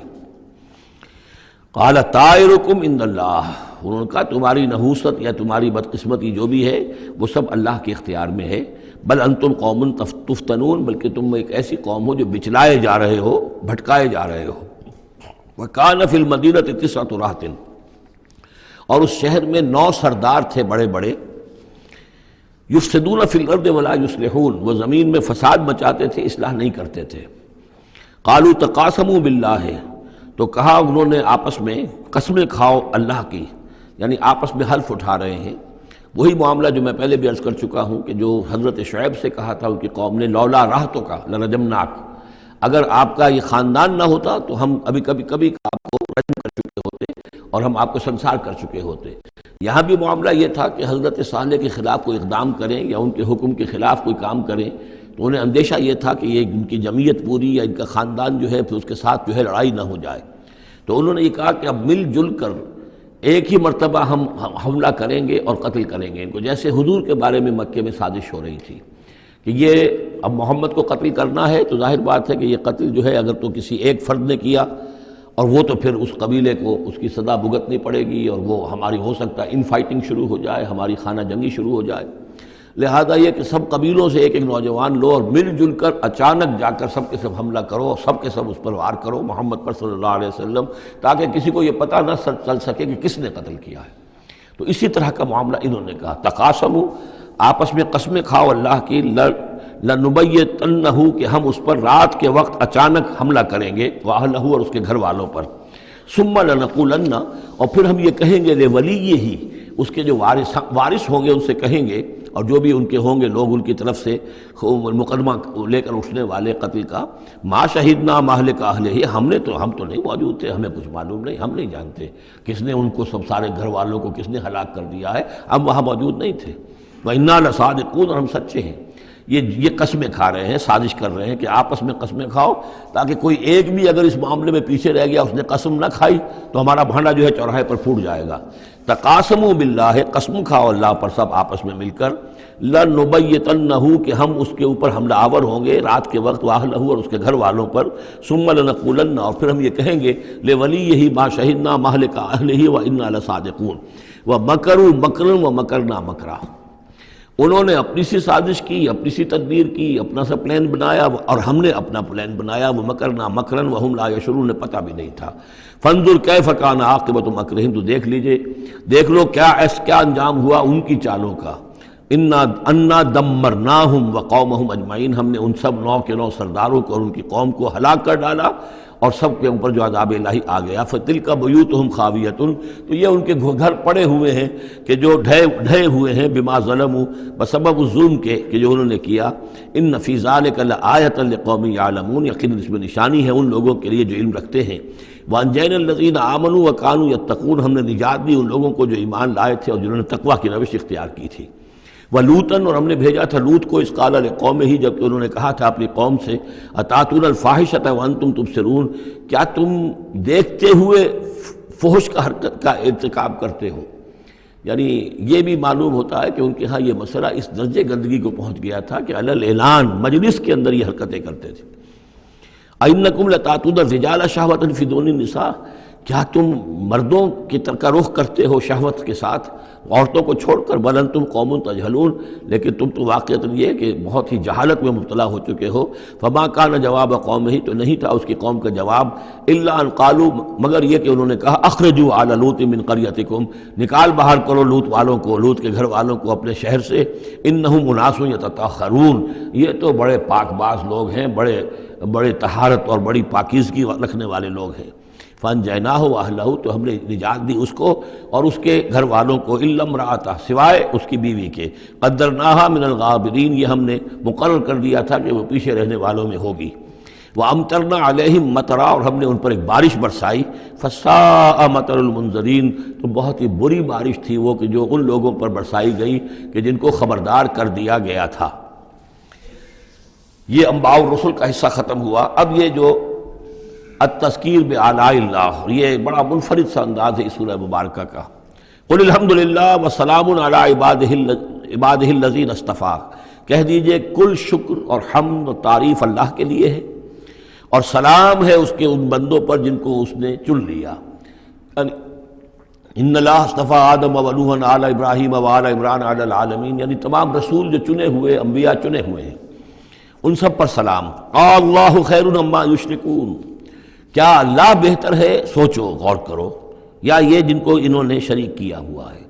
قال طائرکم عند اللہ، انہوں نے کہا تمہاری نحوست یا تمہاری بدقسمتی جو بھی ہے وہ سب اللہ کے اختیار میں ہے، بل انتم قوم تفتنون، بلکہ تم ایک ایسی قوم ہو جو بچلائے جا رہے ہو، بھٹکائے جا رہے ہو۔ وکان فی المدینۃ 9 رہط، اور اس شہر میں 9 سردار تھے بڑے بڑے، یفسدون فی الارض ولا یصلحون، وہ زمین میں فساد مچاتے تھے، اصلاح نہیں کرتے تھے۔ قالوا تقاسموا باللہ، تو کہا انہوں نے آپس میں قسمیں کھاؤ اللہ کی، یعنی آپس میں حلف اٹھا رہے ہیں۔ وہی معاملہ جو میں پہلے بھی عرض کر چکا ہوں کہ جو حضرت شعیب سے کہا تھا ان کی قوم نے، لولا رہتک لرجمناک، اگر آپ کا یہ خاندان نہ ہوتا تو ہم ابھی کبھی آپ کو رجم کر چکے ہوتے اور ہم آپ کو سنسار کر چکے ہوتے۔ یہاں بھی معاملہ یہ تھا کہ حضرت صالح کے خلاف کوئی اقدام کریں یا ان کے حکم کے خلاف کوئی کام کریں تو انہیں اندیشہ یہ تھا کہ یہ ان کی جمعیت پوری یا ان کا خاندان جو ہے پھر اس کے ساتھ جو ہے لڑائی نہ ہو جائے۔ تو انہوں نے یہ کہا کہ اب مل جل کر ایک ہی مرتبہ ہم حملہ کریں گے اور قتل کریں گے ان کو، جیسے حضور کے بارے میں مکے میں سازش ہو رہی تھی کہ یہ اب محمد کو قتل کرنا ہے، تو ظاہر بات ہے کہ یہ قتل جو ہے اگر تو کسی ایک فرد نے کیا اور وہ تو پھر اس قبیلے کو اس کی سزا بھگتنی پڑے گی، اور وہ ہماری ہو سکتا ہے ان فائٹنگ شروع ہو جائے، ہماری خانہ جنگی شروع ہو جائے۔ لہذا یہ کہ سب قبیلوں سے ایک ایک نوجوان لو اور مل جل کر اچانک جا کر سب کے سب حملہ کرو اور سب کے سب اس پر وار کرو محمد پر صلی اللہ علیہ وسلم، تاکہ کسی کو یہ پتہ نہ چل سکے کہ کس نے قتل کیا ہے۔ تو اسی طرح کا معاملہ انہوں نے کہا، تقاسموا، آپس میں قسمیں کھاؤ اللہ کی، لنبیتنہ، کہ ہم اس پر رات کے وقت اچانک حملہ کریں گے، واہلہ، اور اس کے گھر والوں پر، ثم لنقولن، اور پھر ہم یہ کہیں گے لولیہ، اس کے جو وارث ہوں گے ان سے کہیں گے، اور جو بھی ان کے ہوں گے لوگ ان کی طرف سے مقدمہ لے کر اٹھنے والے قتل کا، ما شہدنا مہلک اہلہ، ہم تو نہیں موجود تھے، ہمیں کچھ معلوم نہیں، ہم نہیں جانتے کس نے ان کو سب سارے گھر والوں کو کس نے ہلاک کر دیا ہے، ہم وہاں موجود نہیں تھے۔ وَإِنَّا لَصَادِقُونَ، اور ہم سچے ہیں۔ یہ قسمیں کھا رہے ہیں، سازش کر رہے ہیں کہ آپس میں قسمیں کھاؤ تاکہ کوئی ایک بھی اگر اس معاملے میں پیچھے رہ گیا، اس نے قسم نہ کھائی تو ہمارا بھانڈا جو ہے چوراہے پر پھوٹ جائے گا۔ تقاسموا باللہ، قسم کھاؤ اللہ پر سب آپس میں مل کر، لنبیتنہ، کہ ہم اس کے اوپر حملہ آور ہوں گے رات کے وقت، واہلہ، اور اس کے گھر والوں پر، ثم لنقولن، اور پھر ہم یہ کہیں گے لولیہ ما شہدنا مہلک اہلہ وإنا لصادقون، ومکروا مکرا ومکرنا مکرا، انہوں نے اپنی سی سازش کی، اپنی سی تدبیر کی، اپنا سا پلان بنایا، اور ہم نے اپنا پلان بنایا، وہ مکرنا مکرن وہم لا یشعرون، پتہ بھی نہیں تھا۔ فانظر کیف کان عاقبۃ مکرہم، تو دیکھ لو کیا انجام ہوا ان کی چالوں کا۔ انا دمرناہم وقومہم اجمعین، ہم نے ان سب 9 کے 9 سرداروں کو اور ان کی قوم کو ہلاک کر ڈالا، اور سب کے اوپر جو عذاب الہی آ گیا۔ فتلک بیوتہم خاویۃ، تو یہ ان کے گھر پڑے ہوئے ہیں کہ جو ڈھے ہوئے ہیں، بما ظلموا، بسبب الظلم کے کہ جو انہوں نے کیا۔ ان فی ذلک لآیۃ لقوم یعلمون، یقیناً اس میں نشانی ہے ان لوگوں کے لیے جو علم رکھتے ہیں۔ وانجینا الذین آمنوا وکانوا یتقون، ہم نے نجات دی ان لوگوں کو جو ایمان لائے تھے اور جنہوں نے تقویٰ کی روش اختیار کی تھی۔ وَلُوطًا، اور ہم نے بھیجا تھا لوط کو، اذ قال لقومہ، جبکہ انہوں نے کہا تھا اپنی قوم سے، اتاتون الفاحشۃ وانتم تبصرون، کیا تم دیکھتے ہوئے فحش کا حرکت کا ارتکاب کرتے ہو، یعنی یہ بھی معلوم ہوتا ہے کہ ان کے ہاں یہ مسئلہ اس درجے گندگی کو پہنچ گیا تھا کہ علی الاعلان مجلس کے اندر یہ حرکتیں کرتے تھے۔ اَإِنَّكُمْ لَتَأْتُونَ الرِّجَالَ شَهْوَةً فِي دُونِ النِّسَاءِ، کیا تم مردوں کی طرف کا رخ کرتے ہو شہوت کے ساتھ عورتوں کو چھوڑ کر؟ بل انتم قوم تجہلون، لیکن تم تو واقعتاً یہ کہ بہت ہی جہالت میں مبتلا ہو چکے ہو۔ فما کان جواب قومہ، تو نہیں تھا اس کی قوم کا جواب، الا ان قالوا، مگر یہ کہ انہوں نے کہا اخرجوا آل لوط من قریتکم، نکال باہر کرو لوط والوں کو، لوط کے گھر والوں کو اپنے شہر سے، انہم اناس یتطہرون، یہ تو بڑے پاک باز لوگ ہیں، بڑے طہارت اور بڑی پاکیزگی رکھنے والے لوگ ہیں۔ فانجیناہ واہلہ، تو ہم نے نجات دی اس کو اور اس کے گھر والوں کو، الا امرأتہ، سوائے اس کی بیوی کے، قدرناہا من الغابرین، یہ ہم نے مقرر کر دیا تھا کہ وہ پیچھے رہنے والوں میں ہوگی۔ وَأَمْطَرْنَا عَلَيْهِمْ مَطَرًا، اور ہم نے ان پر ایک بارش برسائی، فَسَاءَ مَطَرُ الْمُنذَرِينَ، تو بہت ہی بری بارش تھی وہ کہ جو ان لوگوں پر برسائی گئی کہ جن کو خبردار کر دیا گیا تھا۔ یہ انباء الرسل کا حصہ ختم ہوا۔ اب یہ جو التذکیر بآلاء اللہ، یہ بڑا منفرد سا انداز ہے اس سورہ مبارکہ کا۔ قل الحمد للہ وسلام علی عبادہ الذین اصطفیٰ، کہہ دیجئے کل شکر اور حمد و تعریف اللہ کے لیے ہے، اور سلام ہے اس کے ان بندوں پر جن کو اس نے چن لیا۔ ان اللہ اصطفیٰ آدم و نوحا علی ابراہیم و علی عمران علی العالمین، یعنی تمام رسول جو چنے ہوئے، انبیاء چنے ہوئے ہیں، ان سب پر سلام۔ اللہ خیر مما یشرکون، کیا اللہ بہتر ہے، سوچو غور کرو، یا یہ جن کو انہوں نے شریک کیا ہوا ہے۔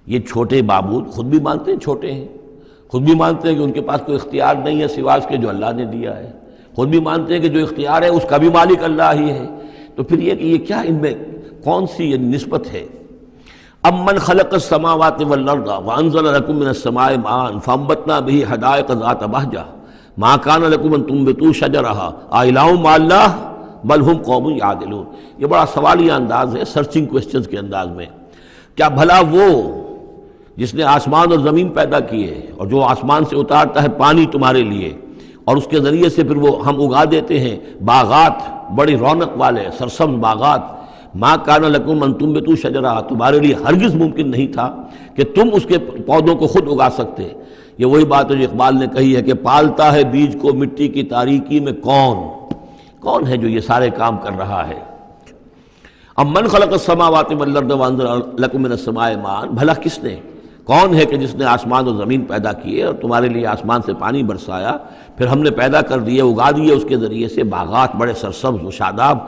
یہ چھوٹے معبود خود بھی مانتے ہیں چھوٹے ہیں، خود بھی مانتے ہیں کہ ان کے پاس کوئی اختیار نہیں ہے سوائے اس کے جو اللہ نے دیا ہے، خود بھی مانتے ہیں کہ جو اختیار ہے اس کا بھی مالک اللہ ہی ہے۔ تو پھر یہ کہ یہ کیا ان میں کون سی یہ نسبت ہے؟ امن خلق السماوات والارض وانزل لكم من السماء ماء فانبتنا به حدائق ذات بہجہ ما كان لكم ان تنبتوا شجرها اإله مع الله بل هم قوم یعدلون۔ یہ بڑا سوالیہ انداز ہے، سرچنگ کوسچنز کے انداز میں۔ کیا بھلا وہ جس نے آسمان اور زمین پیدا کیے اور جو آسمان سے اتارتا ہے پانی تمہارے لیے، اور اس کے ذریعے سے پھر وہ ہم اگا دیتے ہیں باغات، بڑی رونق والے سرسبز باغات، ما کان لکم ان تنبتوا شجرہ، تمہارے لیے ہرگز ممکن نہیں تھا کہ تم اس کے پودوں کو خود اگا سکتے۔ یہ وہی بات ہے جو اقبال نے کہی ہے کہ پالتا ہے بیج کو مٹی کی تاریکی میں کون ہے جو یہ سارے کام کر رہا ہے؟ امن خلق السماوات والارض وانزل لكم من السماء ماء، بھلا کس نے، کون ہے کہ جس نے آسمان اور زمین پیدا کیے اور تمہارے لیے آسمان سے پانی برسایا، پھر ہم نے پیدا کر دیے، اگا دیے اس کے ذریعے سے باغات بڑے سرسبز و شاداب،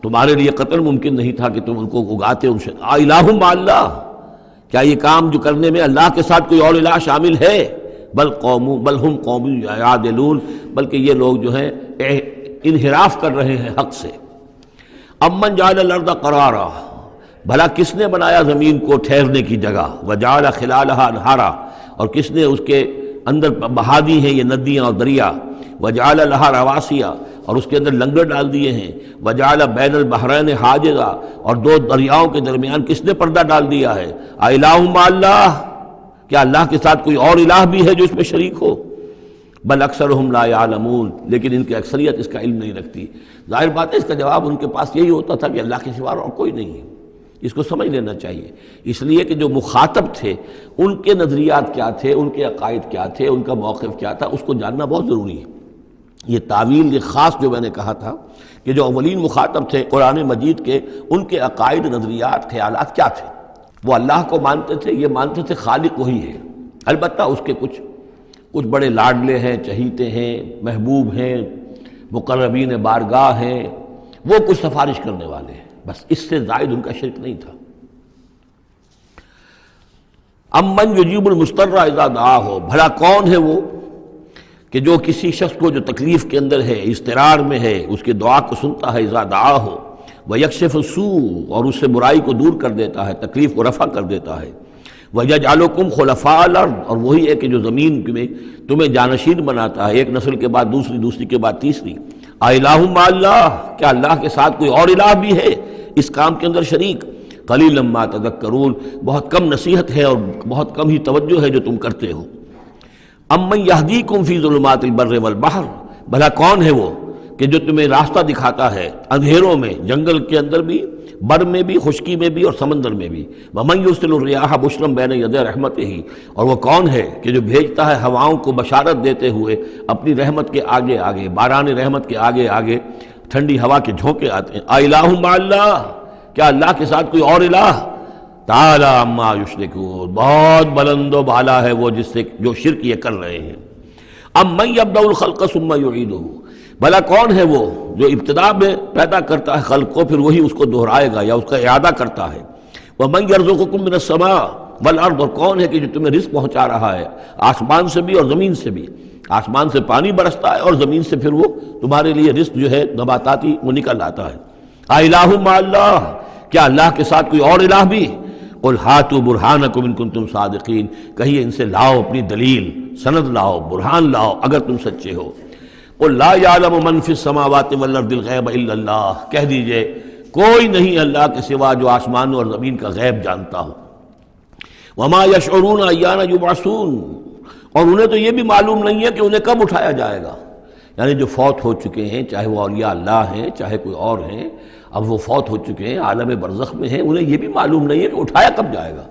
تمہارے لیے قطعاً ممکن نہیں تھا کہ تم ان کو اگاتے۔ الہ مع اللہ، کیا یہ کام جو کرنے میں اللہ کے ساتھ کوئی اور الہ شامل ہے؟ بل ہم قوم یعدلون، بلکہ یہ لوگ جو ہیں انحراف کر رہے ہیں حق سے۔ امن جعل الارض قرارا، بھلا کس نے بنایا زمین کو ٹھہرنے کی جگہ، وجعل خلالها انہارا، اور کس نے اس کے اندر بہا دی ہیں یہ ندیاں اور دریا، وجعل لها رواسیا، اور اس کے اندر لنگر ڈال دیے ہیں، وجعل بین البحرین حاجزا، اور دو دریاؤں کے درمیان کس نے پردہ ڈال دیا ہے؟ الہ مع اللہ، کیا اللہ کے ساتھ کوئی اور الہ بھی ہے جو اس میں شریک ہو؟ بل اکثرہم لا یعلمون، لیکن ان کی اکثریت اس کا علم نہیں رکھتی۔ ظاہر بات ہے اس کا جواب ان کے پاس یہی ہوتا تھا کہ اللہ کے سوا اور کوئی نہیں ہے، اس کو سمجھ لینا چاہیے۔ اس لیے کہ جو مخاطب تھے ان کے نظریات کیا تھے، ان کے عقائد کیا تھے، ان کا موقف کیا تھا، اس کو جاننا بہت ضروری ہے۔ یہ تعویل یہ خاص جو میں نے کہا تھا کہ جو اولین مخاطب تھے قرآن مجید کے، ان کے عقائد، نظریات، خیالات کیا تھے؟ وہ اللہ کو مانتے تھے، یہ مانتے تھے خالق وہی ہے، البتہ اس کے کچھ بڑے لاڈلے ہیں، چہیتے ہیں، محبوب ہیں، مقربین بارگاہ ہیں، وہ کچھ سفارش کرنے والے ہیں، بس اس سے زائد ان کا شرک نہیں تھا۔ امن یجیب المضطر اذا دعاہ، بھلا کون ہے وہ کہ جو کسی شخص کو جو تکلیف کے اندر ہے، اضطرار میں ہے، اس کی دعا کو سنتا ہے، اذا دعاہ ویکشف السوء، اور اس سے برائی کو دور کر دیتا ہے، تکلیف کو رفع کر دیتا ہے، وَيَجْعَلُكُمْ خُلَفَاءَ الْأَرْضِ، اور وہی ہے کہ جو زمین میں تمہیں جانشین بناتا ہے، ایک نسل کے بعد دوسری، دوسری کے بعد تیسری۔ اِلَٰهٌ مَّعَ اللَّهِ، کیا اللہ کے ساتھ کوئی اور الہ بھی ہے اس کام کے اندر شریک؟ قَلِيلًا مَّا تَذَكَّرُونَ، بہت کم نصیحت ہے اور بہت کم ہی توجہ ہے جو تم کرتے ہو۔ اَمَّن يَهْدِيكُمْ فِي ظُلُمَاتِ الْبَرِّ وَالْبَحْرِ، بھلا کون ہے وہ کہ جو تمہیں راستہ دکھاتا ہے اندھیروں میں، جنگل کے اندر بھی، بر میں بھی، خشکی میں بھی اور سمندر میں بھی۔ وَمَن يُرْسِلُ الرِّيَاحَ بُشْرًا بَيْنَ يَدَيْ رَحْمَتِهِ، اور وہ کون ہے کہ جو بھیجتا ہے ہواؤں کو بشارت دیتے ہوئے اپنی رحمت کے آگے آگے، باران رحمت کے آگے آگے ٹھنڈی ہوا کے جھونکے آتے ہیں۔ اَإِلَٰهٌ مَّعَ اللَّهِ، کیا اللہ کے ساتھ کوئی اور الہ؟ تعالیٰ عما یشرکون، بہت بلند و بالا ہے وہ جس سے جو شرک یہ کر رہے ہیں۔ امن یبدأ الخلق ثم یعیدہ، بھلا کون ہے وہ جو ابتدا میں پیدا کرتا ہے خلق کو پھر وہی اس کو دہرائے گا یا اس کا اعادہ کرتا ہے۔ ومن یرزقکم من السماء والارض، اور کون ہے کہ جو تمہیں رزق پہنچا رہا ہے آسمان سے بھی اور زمین سے بھی، آسمان سے پانی برستا ہے اور زمین سے پھر وہ تمہارے لیے رزق جو ہے نباتاتی وہ نکل آتا ہے۔ اِلٰہٌ مع اللہ، کیا اللہ کے ساتھ کوئی اور الہ بھی؟ قل ہاتوا برہانکم ان کنتم صادقین، کہیے ان سے لاؤ اپنی دلیل، سند لاؤ، برہان لاؤ اگر تم سچے ہو۔ قل لا یعلم من فی السماوات والارض الغیب الا اللہ، کہہ دیجئے کوئی نہیں اللہ کے سوا جو آسمان اور زمین کا غیب جانتا ہو۔ وما یشعرون ایان یبعثون، اور انہیں تو یہ بھی معلوم نہیں ہے کہ انہیں کب اٹھایا جائے گا۔ یعنی جو فوت ہو چکے ہیں، چاہے وہ اولیاء اللہ ہیں چاہے کوئی اور ہیں، اب وہ فوت ہو چکے ہیں، عالم برزخ میں ہیں، انہیں یہ بھی معلوم نہیں ہے کہ اٹھایا کب جائے گا۔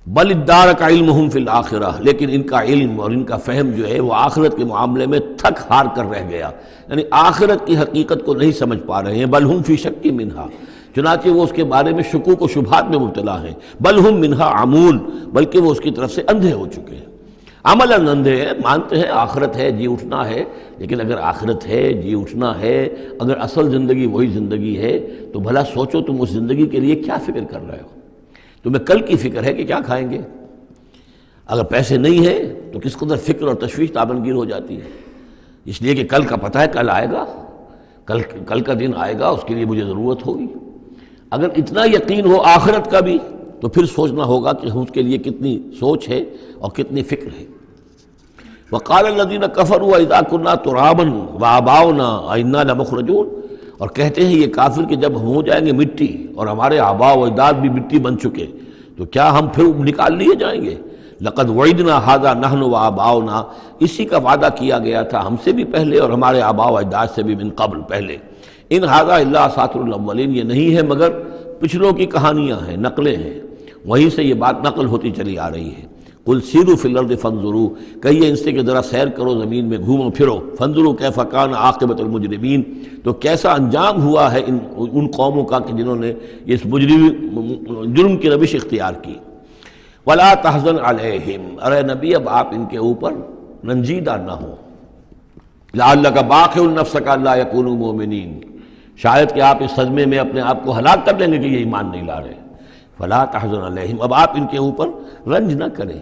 بل ادارک علمہم فی الآخرہ، لیکن ان کا علم اور ان کا فہم جو ہے وہ آخرت کے معاملے میں تھک ہار کر رہ گیا، یعنی آخرت کی حقیقت کو نہیں سمجھ پا رہے ہیں۔ بل ہم فی شک منہا، چنانچہ وہ اس کے بارے میں شکوک و شبہات میں مبتلا ہیں۔ بل ہم منہا عمون، بلکہ وہ اس کی طرف سے اندھے ہو چکے ہیں، عملاً اندھے ہیں، مانتے ہیں آخرت ہے، جی اٹھنا ہے، لیکن اگر آخرت ہے، جی اٹھنا ہے، اگر اصل زندگی وہی زندگی ہے تو بھلا سوچو تم اس زندگی کے لیے کیا فکر کر رہے ہو؟ تمہیں کل کی فکر ہے کہ کیا کھائیں گے؟ اگر پیسے نہیں ہیں تو کس قدر فکر اور تشویش تابنگیر ہو جاتی ہے، اس لیے کہ کل کا پتہ ہے کل آئے گا، کل کا دن آئے گا، اس کے لیے مجھے ضرورت ہوگی۔ اگر اتنا یقین ہو آخرت کا بھی تو پھر سوچنا ہوگا کہ اس کے لیے کتنی سوچ ہے اور کتنی فکر ہے۔ وقال الذين كفروا اذا كنا ترابا وآباؤنا أئنا لمخرجون، اور کہتے ہیں یہ کافر کہ جب ہم ہو جائیں گے مٹی اور ہمارے آباء و اجداد بھی مٹی بن چکے تو کیا ہم پھر نکال لیے جائیں گے؟ لقد وعدنا هذا نحن وآباؤنا، اسی کا وعدہ کیا گیا تھا ہم سے بھی پہلے اور ہمارے آباء و اجداد سے بھی من قبل پہلے۔ ان هذا الا اساطیر الاولین، یہ نہیں ہے مگر پچھلوں کی کہانیاں ہیں، نقلیں ہیں، وہیں سے یہ بات نقل ہوتی چلی آ رہی ہے۔ قل سیروا فی الارض فانظروا، کہیے ان سے کہ ذرا سیر کرو زمین میں، گھومو پھرو، فانظروا کیف کان عاقبۃ المجرمین، تو کیسا انجام ہوا ہے ان قوموں کا کہ جنہوں نے اس جرم کی روش اختیار کی۔ ولا تحزن علیہم، ارے نبی اب آپ ان کے اوپر رنجیدہ نہ ہو۔ لعلک باخع نفسک الا یکونوا مؤمنین، شاید کہ آپ اس صدمے میں اپنے آپ کو ہلاک کر لیں گے کہ یہ ایمان نہیں لا رہے۔ فلا تحزن علیہم، اب آپ ان کے اوپر رنج نہ کریں،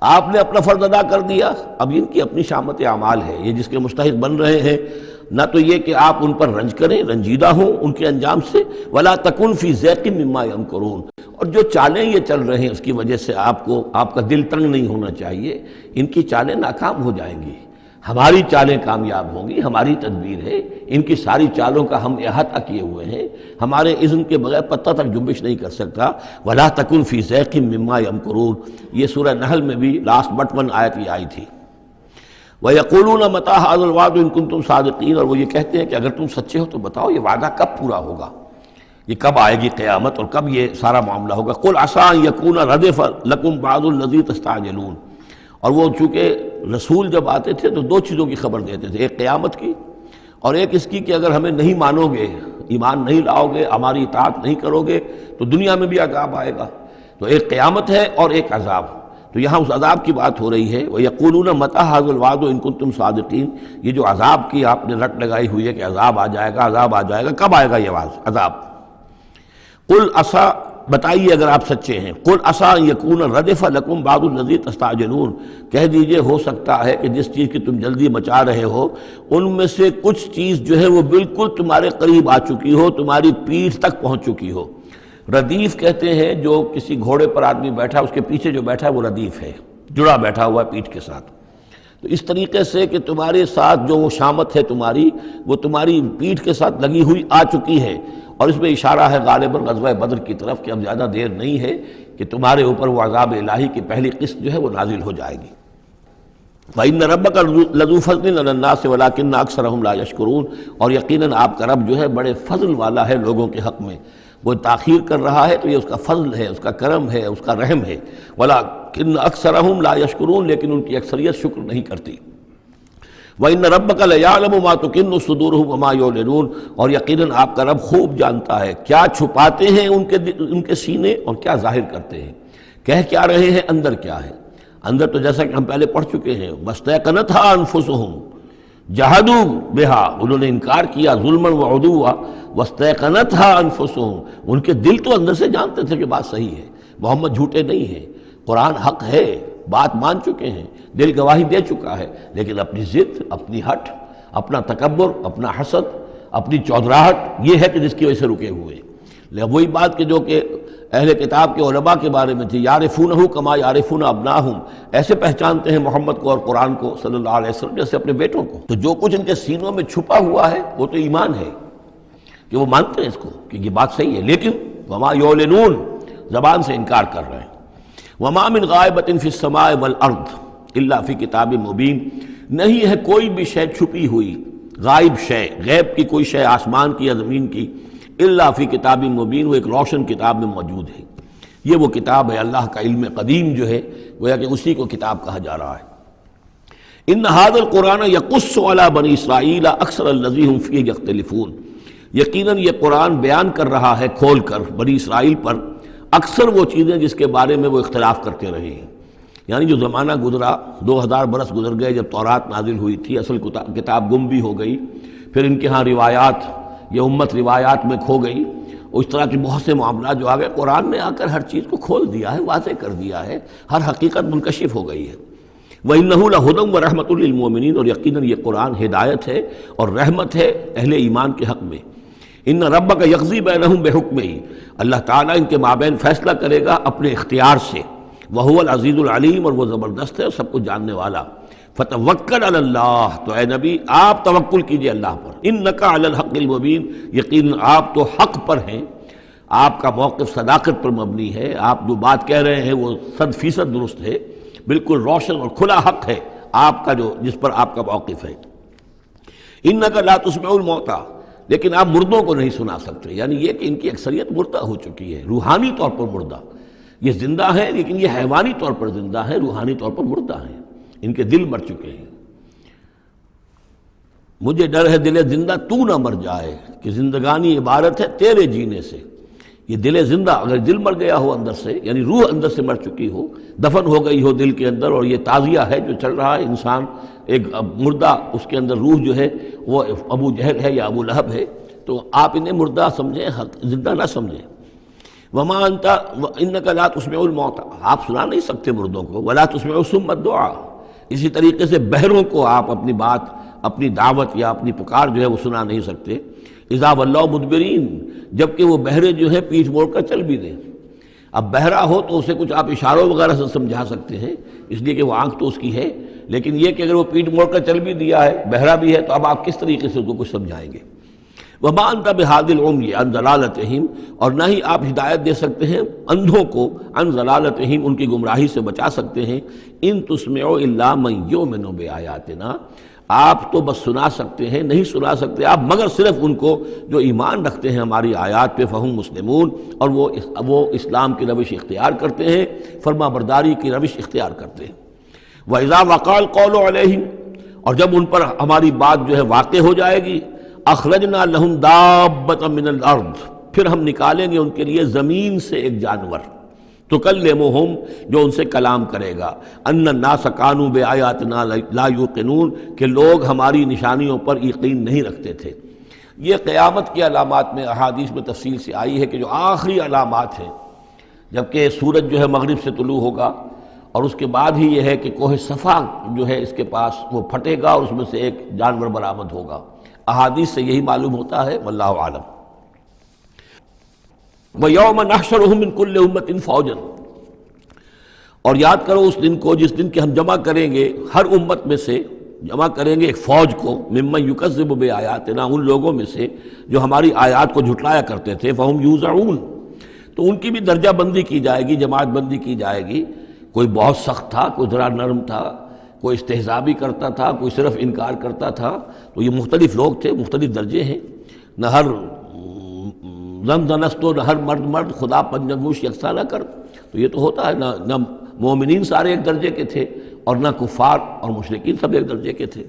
آپ نے اپنا فرض ادا کر دیا، اب ان کی اپنی شامت اعمال ہے، یہ جس کے مستحق بن رہے ہیں، نہ تو یہ کہ آپ ان پر رنج کریں، رنجیدہ ہوں ان کے انجام سے۔ ولا تکن فی ضیق مما یمکرون، اور جو چالیں یہ چل رہے ہیں اس کی وجہ سے آپ کا دل تنگ نہیں ہونا چاہیے، ان کی چالیں ناکام ہو جائیں گی، ہماری چالیں کامیاب ہوں گی، ہماری تدبیر ہے، ان کی ساری چالوں کا ہم احاطہ کیے ہوئے ہیں، ہمارے اذن کے بغیر پتہ تک جنبش نہیں کر سکتا۔ ولا تکن فی ضیق مما یمکرون، یہ سورہ نحل میں بھی لاسٹ بٹ 1 آیت یہ آئی تھی۔ وَيَقُولُونَ مَتَىٰ هَٰذَا الْوَعْدُ إِن كُنتُمْ صَادِقِينَ، اور وہ یہ کہتے ہیں کہ اگر تم سچے ہو تو بتاؤ یہ وعدہ کب پورا ہوگا، یہ کب آئے گی قیامت اور کب یہ سارا معاملہ ہوگا۔ قُلْ عَسَىٰ أَن يَكُونَ رَدِفَ لَكُمْ بَعْضُ الَّذِي تَسْتَعْجِلُونَ، اور وہ چونکہ رسول جب آتے تھے تو 2 چیزوں کی خبر دیتے تھے، ایک قیامت کی اور ایک اس کی کہ اگر ہمیں نہیں مانو گے، ایمان نہیں لاؤ گے، ہماری اطاعت نہیں کرو گے تو دنیا میں بھی عذاب آئے گا۔ تو ایک قیامت ہے اور ایک عذاب، تو یہاں اس عذاب کی بات ہو رہی ہے۔ وَيَقُولُونَ مَتَىٰ هَٰذَا الْوَعْدُ إِن كُنتُمْ صَادِقِينَ، یہ جو عذاب کی آپ نے رٹ لگائی ہوئی ہے کہ عذاب آ جائے گا، عذاب آ جائے گا، کب آئے گا یہ عذاب؟ قُلْ عَسَىٰ، بتائیے اگر آپ سچے ہیں، قُلْ عَسَىٰ أَن يَكُونَ رَدِفَ لَكُمْ بَعْضُ الَّذِي تَسْتَعْجِلُونَ، کہہ دیجئے ہو سکتا ہے کہ جس چیز کی تم جلدی مچا رہے ہو ان میں سے کچھ چیز جو ہے وہ بالکل تمہارے قریب آ چکی ہو، تمہاری پیٹھ تک پہنچ چکی ہو۔ ردیف کہتے ہیں جو کسی گھوڑے پر آدمی بیٹھا اس کے پیچھے جو بیٹھا ہے وہ ردیف ہے، جڑا بیٹھا ہوا ہے پیٹھ کے ساتھ۔ تو اس طریقے سے کہ تمہارے ساتھ جو وہ شامت ہے تمہاری، وہ تمہاری پیٹھ کے ساتھ لگی ہوئی آ چکی ہے، اور اس میں اشارہ ہے غالباً غزوہ بدر کی طرف کہ اب زیادہ دیر نہیں ہے کہ تمہارے اوپر وہ عذاب الہی کی پہلی قسط جو ہے وہ نازل ہو جائے گی۔ وَإِنَّ رَبَّكَ لَذُو فَضْلٍ عَلَى النَّاسِ وَلَٰكِنَّ أَكْثَرَهُمْ لَا يَشْكُرُونَ، اور یقیناً آپ کا رب جو ہے بڑے فضل والا ہے لوگوں کے حق میں، وہ تاخیر کر رہا ہے تو یہ اس کا فضل ہے، اس کا کرم ہے، اس کا رحم ہے، وَلَٰكِنَّ أَكْثَرَهُمْ لَا يَشْكُرُونَ، لیکن ان کی اکثریت شکر نہیں کرتی۔ وَإِنَّ رَبَّكَ لَيَعْلَمُ مَا تُكِنُّ صُدُورُهُمْ وَمَا يُعْلِنُونَ، اور یقیناً آپ کا رب خوب جانتا ہے کیا چھپاتے ہیں ان کے سینے اور کیا ظاہر کرتے ہیں، کہہ کیا رہے ہیں، اندر کیا ہے۔ اندر تو جیسا کہ ہم پہلے پڑھ چکے ہیں، وَاسْتَيْقَنَتْهَا أَنفُسُهُمْ جَحَدُوا بِهَا، انہوں نے انکار کیا ظلمًا وعدوا، وَاسْتَيْقَنَتْهَا أَنفُسُهُمْ، ان کے دل تو اندر سے جانتے تھے کہ بات صحیح ہے، محمد جھوٹے نہیں ہیں، قرآن حق ہے، بات مان چکے ہیں، دل گواہی دے چکا ہے، لیکن اپنی ضد، اپنی ہٹ، اپنا تکبر، اپنا حسد، اپنی چودراہٹ، یہ ہے کہ جس کی وجہ سے رکے ہوئے۔ وہی بات کہ جو کہ اہل کتاب کے علماء کے بارے میں تھی، یعرفونہ کما یعرفون ابناہم، ایسے پہچانتے ہیں محمد کو اور قرآن کو صلی اللہ علیہ وسلم جیسے اپنے بیٹوں کو۔ تو جو کچھ ان کے سینوں میں چھپا ہوا ہے وہ تو ایمان ہے کہ وہ مانتے ہیں اس کو کہ یہ بات صحیح ہے، لیکن وما یعلنون، زبان سے انکار کر رہے ہیں۔ وما من غائبۃ فی السماء والارض الا فی کتاب مبین، نہیں ہے کوئی بھی شے چھپی ہوئی، غائب شے، غیب کی کوئی شے آسمان کی یا زمین کی، الا فی کتاب مبین، وہ ایک روشن کتاب میں موجود ہے۔ یہ وہ کتاب ہے، اللہ کا علم قدیم جو ہے، گویا کہ اسی کو کتاب کہا جا رہا ہے۔ ان ھذا القرآن یقص علی بنی اسرائیل اکثر الذی ھم فیہ یختلفون، یقیناً یہ قرآن بیان کر رہا ہے کھول کر بنی اسرائیل پر اکثر وہ چیزیں جس کے بارے میں وہ اختلاف کرتے رہے ہیں۔ یعنی جو زمانہ گزرا، 2000 برس گزر گئے جب تورات نازل ہوئی تھی، اصل کتاب گم بھی ہو گئی، پھر ان کے ہاں روایات، یہ امت روایات میں کھو گئی، اس طرح کے بہت سے معاملات جو آ گئے، قرآن نے آ کر ہر چیز کو کھول دیا ہے، واضح کر دیا ہے، ہر حقیقت منکشف ہو گئی ہے۔ وَإِنَّهُ لَهُدًى وَرَحْمَةٌ لِّلْمُؤْمِنِينَ، اور یقیناً یہ قرآن ہدایت ہے اور رحمت ہے اہل ایمان کے حق میں۔ ان ربک یقضی بینہم بحکمہ، اللہ تعالیٰ ان کے مابین فیصلہ کرے گا اپنے اختیار سے، وہو العزیز العلیم، اور وہ زبردست ہے اور سب کچھ جاننے والا۔ فتوکل علی اللہ، تو اے نبی آپ توکل کیجئے اللہ پر، انک علی الحق المبین، یقیناً آپ تو حق پر ہیں، آپ کا موقف صداقت پر مبنی ہے، آپ جو بات کہہ رہے ہیں وہ 100% درست ہے، بالکل روشن اور کھلا حق ہے آپ کا، جو جس پر آپ کا موقف ہے۔ انک لا تسمع الموتى، لیکن آپ مردوں کو نہیں سنا سکتے، یعنی یہ کہ ان کی اکثریت مردہ ہو چکی ہے، روحانی طور پر مردہ، یہ زندہ ہے لیکن یہ حیوانی طور پر زندہ ہے، روحانی طور پر مردہ ہیں، ان کے دل مر چکے ہیں۔ مجھے ڈر ہے دل زندہ تو نہ مر جائے، کہ زندگانی عبارت ہے تیرے جینے سے۔ یہ دل زندہ، اگر دل مر گیا ہو اندر سے، یعنی روح اندر سے مر چکی ہو، دفن ہو گئی ہو دل کے اندر، اور یہ تعزیہ ہے جو چل رہا ہے، انسان ایک مردہ، اس کے اندر روح جو ہے وہ ابو جہل ہے یا ابو لہب ہے، تو آپ انہیں مردہ سمجھیں، زندہ نہ سمجھیں۔ وما انت انک لا تسمع الموتى، آپ سنا نہیں سکتے مردوں کو، ولا تسمع الصم الدعاء، اسی طریقے سے بہروں کو آپ اپنی بات، اپنی دعوت یا اپنی پکار جو ہے وہ سنا نہیں سکتے۔ اذا ولوا مدبرین، جبکہ وہ بہرے جو ہے پیٹھ موڑ کر چل بھی دیں۔ اب بہرا ہو تو اسے کچھ آپ اشاروں وغیرہ سے سمجھا سکتے ہیں، اس لیے کہ وہ آنکھ تو اس کی ہے، لیکن یہ کہ اگر وہ پیٹھ موڑ کر چل بھی دیا ہے، بہرا بھی ہے، تو اب آپ کس طریقے سے اس کو کچھ سمجھائیں گے؟ وما انت بہادی العمی عن ضلالتہم، اور نہ ہی آپ ہدایت دے سکتے ہیں اندھوں کو، عن ضلالتہم، ان کی گمراہی سے بچا سکتے ہیں۔ ان تسمع الا من یؤمن بآیاتنا، آپ تو بس سنا سکتے ہیں، نہیں سنا سکتے آپ مگر صرف ان کو جو ایمان رکھتے ہیں ہماری آیات پہ، فہم مسلمون، اور وہ اسلام کی روش اختیار کرتے ہیں، فرما برداری کی روش اختیار کرتے ہیں۔ وَإِذَا وَقَعَ الْقَوْلُ عَلَيْهِمْ، اور جب ان پر ہماری بات جو ہے واقع ہو جائے گی، اخرجنا لہم دابۃ من الارض، پھر ہم نکالیں گے ان کے لیے زمین سے ایک جانور، تکلمہم، جو ان سے کلام کرے گا، ان الناس کانوا بآیاتنا لا یوقنون، کہ لوگ ہماری نشانیوں پر یقین نہیں رکھتے تھے۔ یہ قیامت کی علامات میں احادیث میں تفصیل سے آئی ہے کہ جو آخری علامات ہیں، جبکہ سورج جو ہے مغرب سے طلوع ہوگا، اور اس کے بعد ہی یہ ہے کہ کوہ صفا جو ہے اس کے پاس وہ پھٹے گا اور اس میں سے ایک جانور برآمد ہوگا۔ احادیث سے یہی معلوم ہوتا ہے، واللہ عالم۔ وَيَوْمَ نَحْشُرُهُم مِّن كُلِّ أُمَّةٍ فَوْجًا، اور یاد کرو اس دن کو جس دن کہ ہم جمع کریں گے ہر امت میں سے، جمع کریں گے ایک فوج کو، ممن یکذب بآیاتنا، ان لوگوں میں سے جو ہماری آیات کو جھٹلایا کرتے تھے، فہم یوزعون، تو ان کی بھی درجہ بندی کی جائے گی، جماعت بندی کی جائے گی، کوئی بہت سخت تھا، کوئی ذرا نرم تھا، کوئی استہزاء بھی کرتا تھا، کوئی صرف انکار کرتا تھا. تو یہ مختلف لوگ تھے، مختلف درجے ہیں. نہ ہر زن زنستو، نہ ہر مرد خدا پنجنگوش یکساں نہ کر. تو یہ تو ہوتا ہے، نہ مومنین سارے ایک درجے کے تھے اور نہ کفار اور مشرکین سب ایک درجے کے تھے.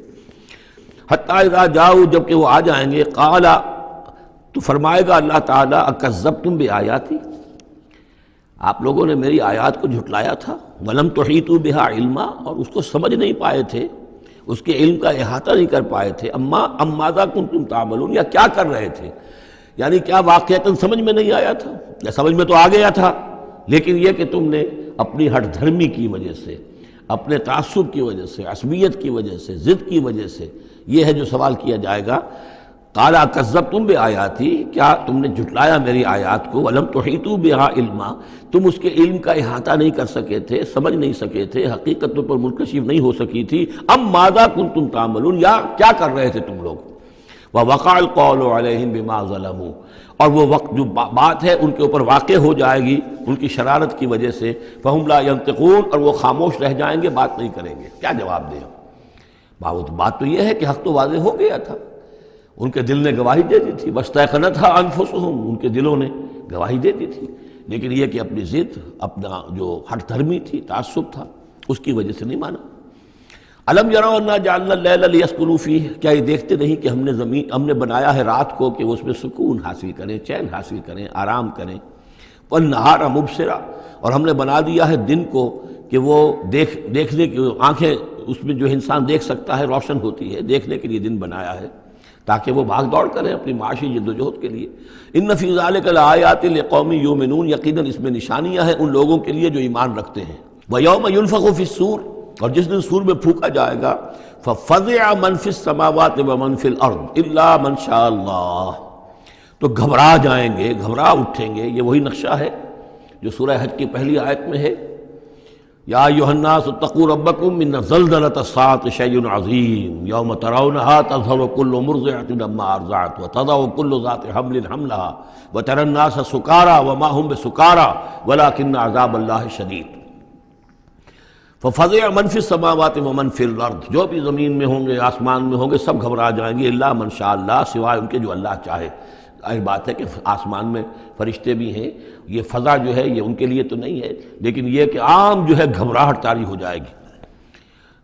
حتیٰ اذا جاؤ، جب کہ وہ آ جائیں گے، قال، تو فرمائے گا اللہ تعالیٰ، اکذبتم بآیاتی، آپ لوگوں نے میری آیات کو جھٹلایا تھا. ولم تحیطوا بہا علما، اور اس کو سمجھ نہیں پائے تھے، اس کے علم کا احاطہ نہیں کر پائے تھے. ام ماذا کنتم تعملون، یا کیا کر رہے تھے، یعنی کیا واقعتاً سمجھ میں نہیں آیا تھا، یا سمجھ میں تو آ گیا تھا، لیکن یہ کہ تم نے اپنی ہٹ دھرمی کی وجہ سے، اپنے تعصب کی وجہ سے، عصبیت کی وجہ سے، ضد کی وجہ سے، یہ ہے جو سوال کیا جائے گا. قال اکذبتم بآیاتی، کیا تم نے جھٹلایا میری آیات کو. ولم تحیطوا بہا علما، تم اس کے علم کا احاطہ نہیں کر سکے تھے، سمجھ نہیں سکے تھے، حقیقت پر منکشف نہیں ہو سکی تھی. ام ماذا کنتم تعملون، یا کیا کر رہے تھے تم لوگ. ووقع القول علیہم بما ظلموا، اور وہ وقت جو بات ہے ان کے اوپر واقع ہو جائے گی ان کی شرارت کی وجہ سے. فہم لا ینطقون، اور وہ خاموش رہ جائیں گے، بات نہیں کریں گے. کیا جواب دیں؟ بات تو یہ ہے کہ حق تو واضح ہو گیا تھا، ان کے دل نے گواہی دے دی تھی. واستیقنتھا انفسہم، ان کے دلوں نے گواہی دے دی تھی، لیکن یہ کہ اپنی ضد، اپنا جو ہٹ دھرمی تھی، تعصب تھا، اس کی وجہ سے نہیں مانا. الم یروا انا جعلنا اللیل لیسکنوا فیہ، کیا یہ دیکھتے نہیں کہ ہم نے بنایا ہے رات کو کہ وہ اس میں سکون حاصل کریں، چین حاصل کریں، آرام کریں. والنہار مبصرا، اور ہم نے بنا دیا ہے دن کو کہ وہ دیکھنے کی آنکھیں، اس میں جو انسان دیکھ سکتا ہے روشن ہوتی ہے، دیکھنے کے لیے دن بنایا ہے تاکہ وہ بھاگ دوڑ کریں اپنی معاشی جد و جہد کے لیے. ان فی ذلک لآیات لقوم یؤمنون، یقیناً اس میں نشانیاں ہیں ان لوگوں کے لیے جو ایمان رکھتے ہیں. ویوم ینفخ فی الصور، اور جس دن سور میں پھونکا جائے گا، ففزع من فی السماوات ومن فی الارض الا من شاء اللہ، تو گھبرا جائیں گے، گھبرا اٹھیں گے. یہ وہی نقشہ ہے جو سورہ حج کی پہلی آیت میں ہے. یا ایھا الناس اتقوا ربکم ان زلزلۃ الساعۃ شیء عظیم یوم ترونھا تذہل کل مرضعۃ عما ارضعت وتضع کل ذات حمل حملها وتری الناس سکارى وما هم بسکارى ولکن عذاب اللہ شدید. ففزع من فی السماوات ومن فی الارض، جو بھی زمین میں ہوں گے، آسمان میں ہوں گے، سب گھبرا جائیں گے. الا من شاء اللہ، سوائے ان کے جو اللہ چاہے. ظاہر بات ہے کہ آسمان میں فرشتے بھی ہیں، یہ فضا جو ہے یہ ان کے لیے تو نہیں ہے، لیکن یہ کہ عام جو ہے گھبراہٹ طاری ہو جائے گی.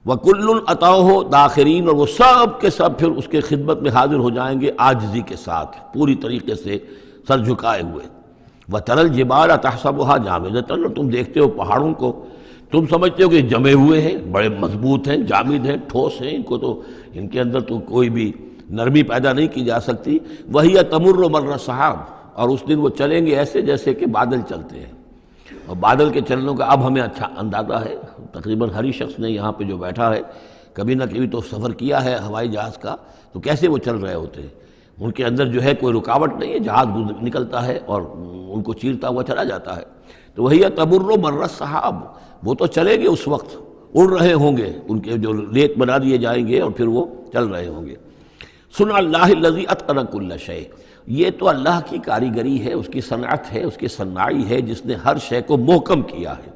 وَكُلٌّ أَتَوْهُ دَاخِرِينَ، اور وہ سب کے سب پھر اس کے خدمت میں حاضر ہو جائیں گے عاجزی کے ساتھ، پوری طریقے سے سر جھکائے ہوئے. وَتَرَى الْجِبَالَ تَحْسَبُهَا جَامِدَةً، اور تم دیکھتے ہو پہاڑوں کو، تم سمجھتے ہو کہ جمے ہوئے ہیں، بڑے مضبوط ہیں، جامد ہیں، ٹھوس ہیں، ان کے اندر تو کوئی بھی نرمی پیدا نہیں کی جا سکتی. وَهِيَ تَمُرُّ مَرَّ السَّحَابِ، اور اس دن وہ چلیں گے ایسے جیسے کہ بادل چلتے ہیں. اور بادل کے چلنوں کا اب ہمیں اچھا اندازہ ہے. تقریباً ہر ہی شخص نے یہاں پہ جو بیٹھا ہے کبھی نہ کبھی تو سفر کیا ہے ہوائی جہاز کا، تو کیسے وہ چل رہے ہوتے ہیں. ان کے اندر جو ہے کوئی رکاوٹ نہیں ہے، جہاز نکلتا ہے اور ان کو چیرتا ہوا چلا جاتا ہے. تو وہی تمر مر السحاب، وہ تو چلیں گے، اس وقت اڑ رہے ہوں گے، ان کے جو ریت بنا دیے جائیں گے اور پھر وہ چل رہے ہوں گے. صنع اللہ الذی اتقن کل شیء، یہ تو اللہ کی کاریگری ہے، اس کی صنعت ہے، اس کی صنائی ہے، جس نے ہر شے کو محکم کیا ہے.